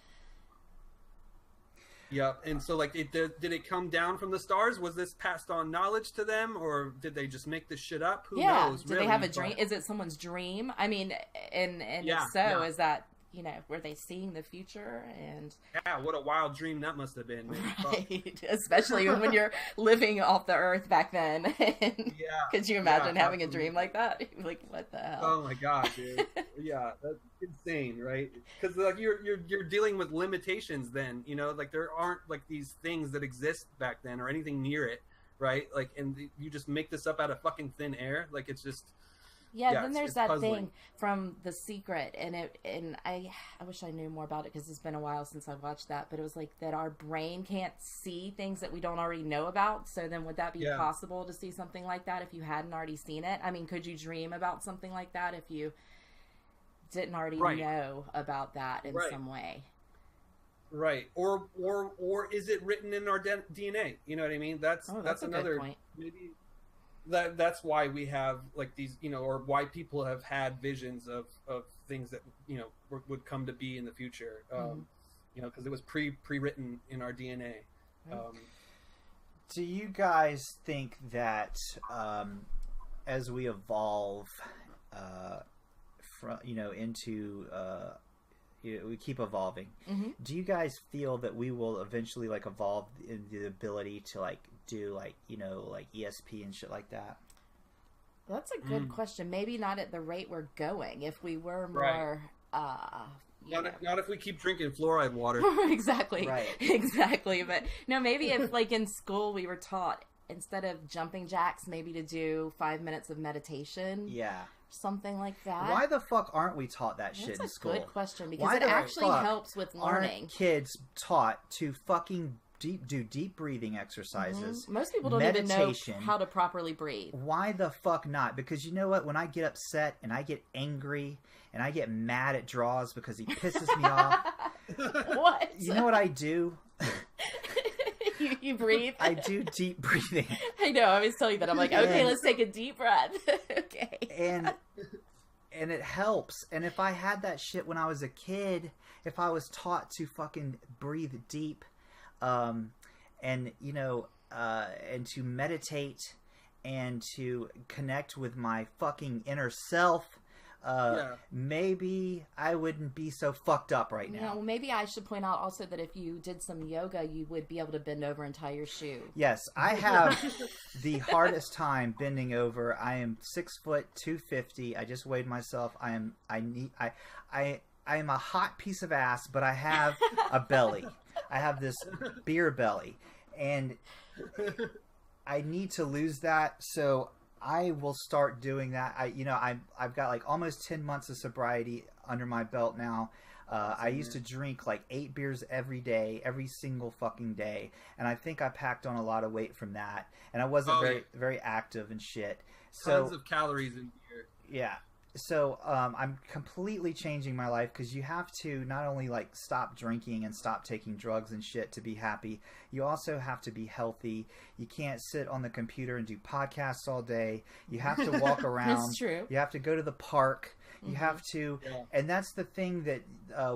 Yeah, and so like, did it come down from the stars? Was this passed on knowledge to them, or did they just make this shit up? Who knows? Did they have a dream? Is it someone's dream? I mean, and if so, is that were they seeing the future? And yeah, what a wild dream that must have been, man. Right. Especially when you're living off the earth back then. And could you imagine having a dream like that? Like, what the hell? Oh my god, dude. Yeah, that's insane, right? Because like you're dealing with limitations then, like there aren't like these things that exist back then or anything near it, right? Like, and you just make this up out of fucking thin air. Like, it's just then there's that puzzling thing from The Secret, and I wish I knew more about it because it's been a while since I've watched that, but it was like that our brain can't see things that we don't already know about. So then would that be possible to see something like that if you hadn't already seen it? I mean, could you dream about something like that if you didn't already know about that in some way? Right. Or is it written in our DNA? You know what I mean? That's another point. Maybe that's why we have like these, or why people have had visions of things that, would come to be in the future. Because it was pre-written in our DNA. Do you guys think that as we evolve from, into we keep evolving, do you guys feel that we will eventually like evolve in the ability to like do like like ESP and shit like that? That's a good question. Maybe not at the rate we're going. If we were more not if we keep drinking fluoride water. Exactly. Right. Exactly. But no, maybe if like in school we were taught instead of jumping jacks maybe to do 5 minutes of meditation. Yeah. Something like that. Why the fuck aren't we taught that shit in school? That's a good question because it actually helps with learning. Aren't kids taught to fucking do deep breathing exercises? Most people don't even know how to properly breathe. Why the fuck not? Because you know what? When I get upset and I get angry and I get mad at Draws because he pisses me off. What? You know what I do? You breathe? I do deep breathing. I know. I always tell you that. I'm like, okay, let's take a deep breath. Okay. And it helps. And if I had that shit when I was a kid, if I was taught to fucking breathe deep, and to meditate and to connect with my fucking inner self, maybe I wouldn't be so fucked up right now. Well, maybe I should point out also that if you did some yoga, you would be able to bend over and tie your shoe. Yes, I have the hardest time bending over. I am 6 foot 250. I just weighed myself. I am a hot piece of ass, but I have a belly. I have this beer belly, and I need to lose that. So I will start doing that. I've got like almost 10 months of sobriety under my belt now. I used to drink like 8 beers every day, every single fucking day, and I think I packed on a lot of weight from that. And I wasn't very active and shit. Tons of calories in beer. Yeah. So I'm completely changing my life because you have to not only like stop drinking and stop taking drugs and shit to be happy, you also have to be healthy. You can't sit on the computer and do podcasts all day. You have to walk around. That's true. You have to go to the park. You have to, and that's the thing that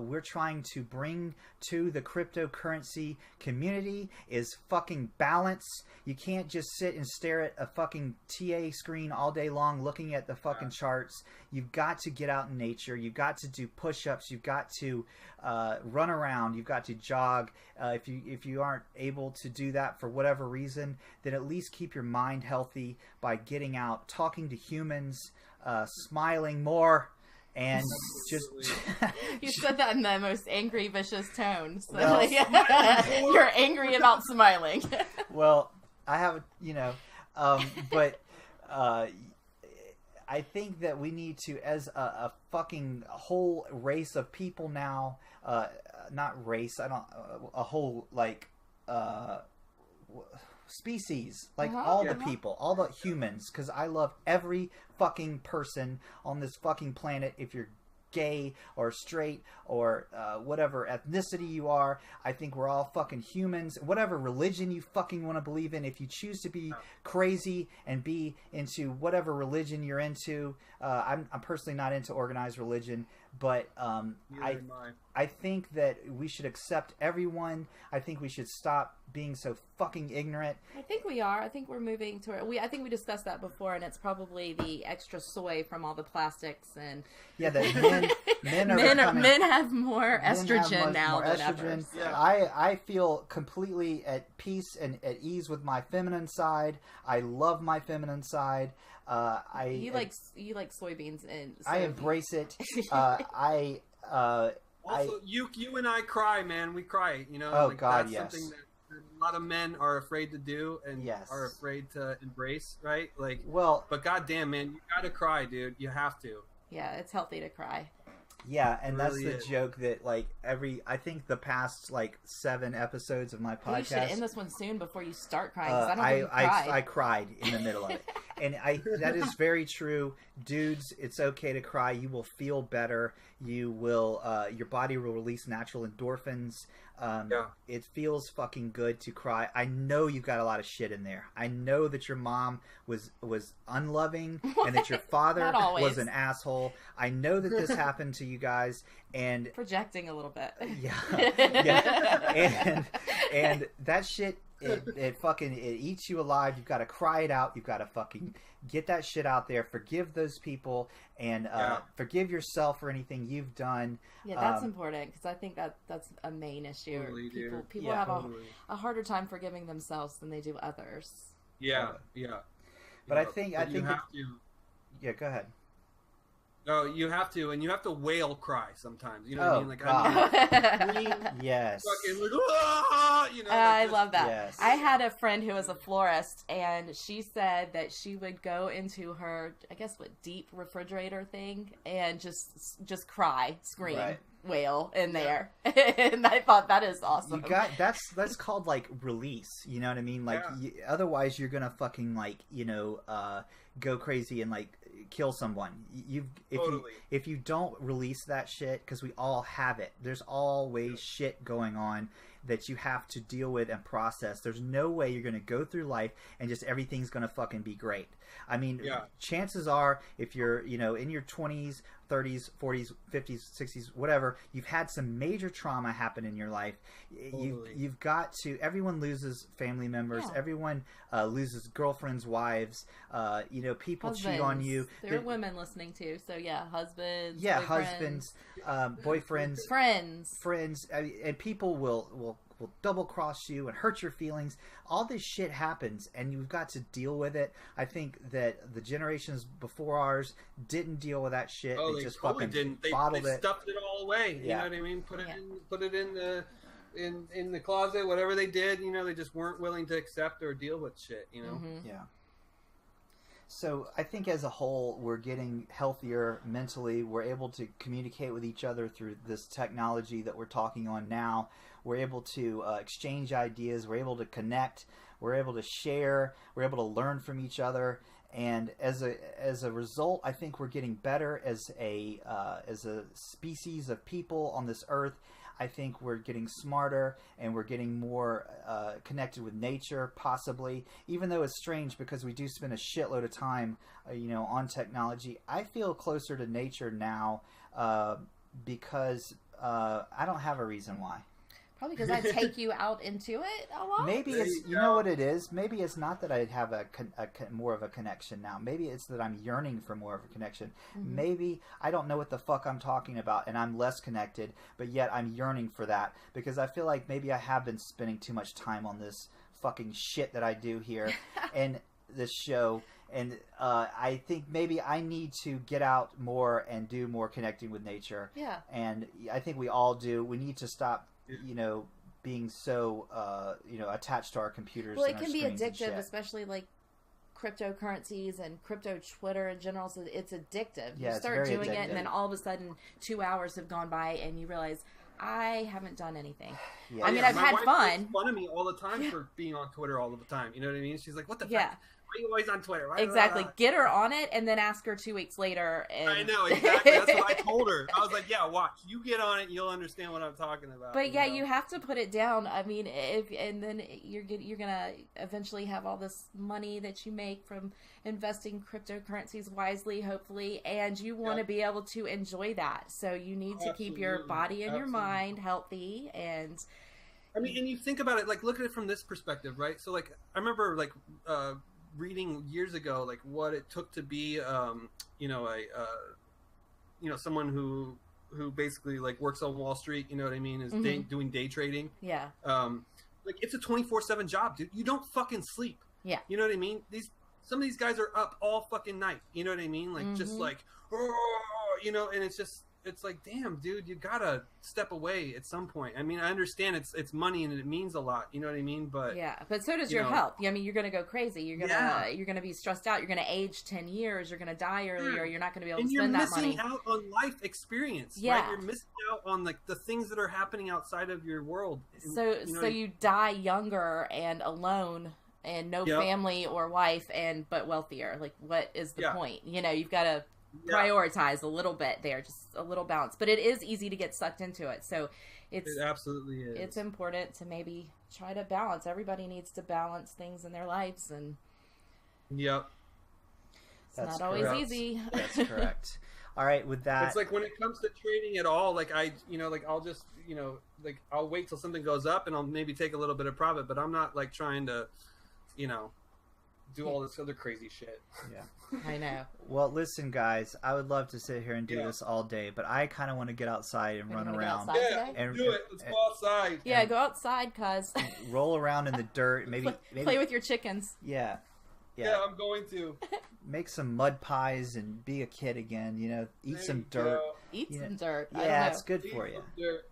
we're trying to bring to the cryptocurrency community is fucking balance. You can't just sit and stare at a fucking TA screen all day long looking at the fucking charts. You've got to get out in nature. You've got to do push-ups. You've got to run around. You've got to jog. If you aren't able to do that for whatever reason, then at least keep your mind healthy by getting out, talking to humans, smiling more. And just you said that in the most angry, vicious tone. So well, you're angry about smiling. Well, I have, but I think that we need to, as a fucking whole race of people now, not race, a whole like species, like all the people, all the humans, because I love every fucking person on this fucking planet. If you're gay or straight or whatever ethnicity you are, I think we're all fucking humans. Whatever religion you fucking want to believe in, if you choose to be crazy and be into whatever religion you're into, I'm personally not into organized religion, but I think that we should accept everyone. I think we should stop being so fucking ignorant. I think we are. I think we're moving to I think we discussed that before, and it's probably the extra soy from all the plastics and that men have more estrogen now than ever. So. Yeah. I feel completely at peace and at ease with my feminine side. I love my feminine side. You like soybeans, and I embrace it. Also, you and I cry, man. We cry. You know. Oh like, God, that's yes. Something that a lot of men are afraid to do and yes. are afraid to embrace, right? Like, but goddamn, man, you gotta cry, dude. You have to. Yeah, it's healthy to cry. Yeah, and that's really the joke that like I think the past like 7 episodes of my podcast. You should end this one soon before you start crying. Because I don't think you cried. I cried in the middle of it, and that is very true, dudes. It's okay to cry. You will feel better. You will your body will release natural endorphins. It feels fucking good to cry. I know you've got a lot of shit in there. I know that your mom was unloving and that your father was an asshole. I know that this happened to you guys, and projecting a little bit. And that shit it eats you alive. You've got to cry it out. You've got to fucking get that shit out there. Forgive those people and forgive yourself for anything you've done. Yeah, that's important because I think that's a main issue. Totally, people have a harder time forgiving themselves than they do others. Yeah. But I think you have to. Yeah, go ahead. No, you have to, and you have to whale cry sometimes. You know what I mean? Like, yes. Fucking like, I love that. Yes. I had a friend who was a florist, and she said that she would go into her, I guess, deep refrigerator thing, and just cry, scream, wail in there. And I thought that is awesome. That's called like release. You know what I mean? Like otherwise, you're gonna fucking like go crazy and like kill someone. If you don't release that shit, because we all have it. There's always shit going on that you have to deal with and process. There's no way you're going to go through life and just everything's going to fucking be great. I mean, chances are if you're, in your 20s, 30s, 40s, 50s, 60s, whatever, you've had some major trauma happen in your life. You've got to, everyone loses family members. Everyone loses girlfriends, wives, people husbands. Cheat on you. There are women listening too. So husbands. Yeah, boyfriends. husbands, boyfriends, friends, and people will double cross you and hurt your feelings. All this shit happens, and you've got to deal with it. I think that the generations before ours didn't deal with that shit. Oh, they just totally fucking didn't. They stuffed it all away. You know what I mean? Put it in the closet. Whatever they did, they just weren't willing to accept or deal with shit. Mm-hmm. Yeah. So I think as a whole, we're getting healthier mentally. We're able to communicate with each other through this technology that we're talking on now. We're able to exchange ideas. We're able to connect. We're able to share. We're able to learn from each other. And as a result, I think we're getting better as a species of people on this earth. I think we're getting smarter and we're getting more connected with nature, possibly. Even though it's strange because we do spend a shitload of time, on technology. I feel closer to nature now because I don't have a reason why. Probably because I take you out into it a lot. Maybe it's, know what it is? Maybe it's not that I have a more of a connection now. Maybe it's that I'm yearning for more of a connection. Mm-hmm. Maybe I don't know what the fuck I'm talking about and I'm less connected, but yet I'm yearning for that because I feel like maybe I have been spending too much time on this fucking shit that I do here and this show. And I think maybe I need to get out more and do more connecting with nature. Yeah. And I think we all do. We need to stop being so attached to our computers. Well, it can be addictive, especially like cryptocurrencies and crypto Twitter in general. So it's addictive. Yeah, you start doing it, and then all of a sudden 2 hours have gone by, and you realize I haven't done anything. Yeah. I mean, I've had fun. Makes fun of me all the time for being on Twitter all of the time. You know what I mean? She's like, "What the fuck? Why are you always on Twitter? Exactly. Get her on it and then ask her 2 weeks later. And... I know, exactly. That's what I told her. I was like, yeah, watch. You get on it, you'll understand what I'm talking about. But yeah, you have to put it down. I mean, and then you're gonna eventually have all this money that you make from investing cryptocurrencies wisely, hopefully, and you want to be able to enjoy that. So you need to keep your body and your mind healthy. And I mean, and you think about it, like, look at it from this perspective, right? So, like, I remember, like, reading years ago, like, what it took to be, someone who basically, like, works on Wall Street, you know what I mean, is doing day trading. Yeah. Like, it's a 24/7 job, dude. You don't fucking sleep. Yeah. You know what I mean? Some of these guys are up all fucking night. You know what I mean? Like, just like, and it's like, damn, dude, you gotta step away at some point. I mean, I understand it's money and it means a lot. You know what I mean? But yeah, but so does your health. I mean, you're gonna go crazy. You're gonna be stressed out. You're gonna age 10 years. You're gonna die earlier. You're not gonna be able to spend that money. And you're missing out on life experience. Yeah, right? You're missing out on like the things that are happening outside of your world. So you die younger and alone and no family or wife but wealthier. Like, what is the point? You know, you've got to prioritize a little bit there, just a little balance. But it is easy to get sucked into it. So it absolutely is. It's important to maybe try to balance. Everybody needs to balance things in their lives, and it's not always easy. That's correct. All right, with that, it's like when it comes to trading at all, like I'll just, like I'll wait till something goes up and I'll maybe take a little bit of profit, but I'm not like trying to, do all this other crazy shit. Yeah. I know. Well, listen, guys, I would love to sit here and do this all day, but I kind of want to get outside and run around. Do it. Let's go outside. Yeah, go outside, cuz. Roll around in the dirt. Maybe play with your chickens. Yeah. Yeah, I'm going to. Make some mud pies and be a kid again, eat some dirt. Eat some dirt. Yeah, it's good for you.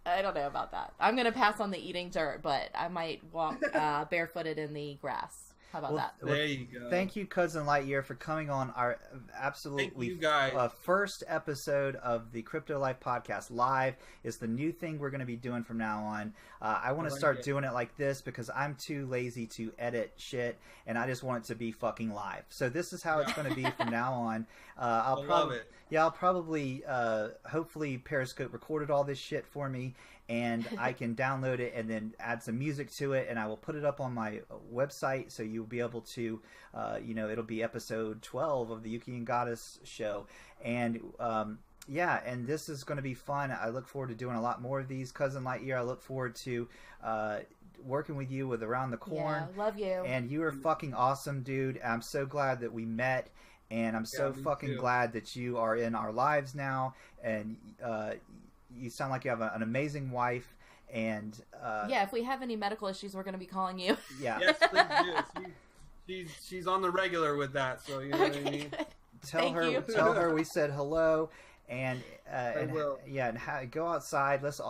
I don't know about that. I'm going to pass on the eating dirt, but I might walk barefooted in the grass. How about that? There you go. Thank you, Cousin Lightyear, for coming on our absolutely first episode of the Crypto Life Podcast live. It's the new thing we're going to be doing from now on. I want to start doing it like this because I'm too lazy to edit shit, and I just want it to be fucking live. So this is how it's going to be from now on. I love it. Yeah, I'll probably, hopefully Periscope recorded all this shit for me, and I can download it and then add some music to it, and I will put it up on my website, so you'll be able to, it'll be episode 12 of the Yuki and Goddess show. And, and this is going to be fun. I look forward to doing a lot more of these, Cousin Lightyear. I look forward to working with you with Around the Corn. Yeah, love you. And you are fucking awesome, dude. I'm so glad that we met. And I'm so fucking glad that you are in our lives now. And you sound like you have an amazing wife. And if we have any medical issues, we're going to be calling you. Yeah. Yes, please do. She's on the regular with that. So you know what I mean. Tell her we said hello. And I will. Yeah, and go outside. Let's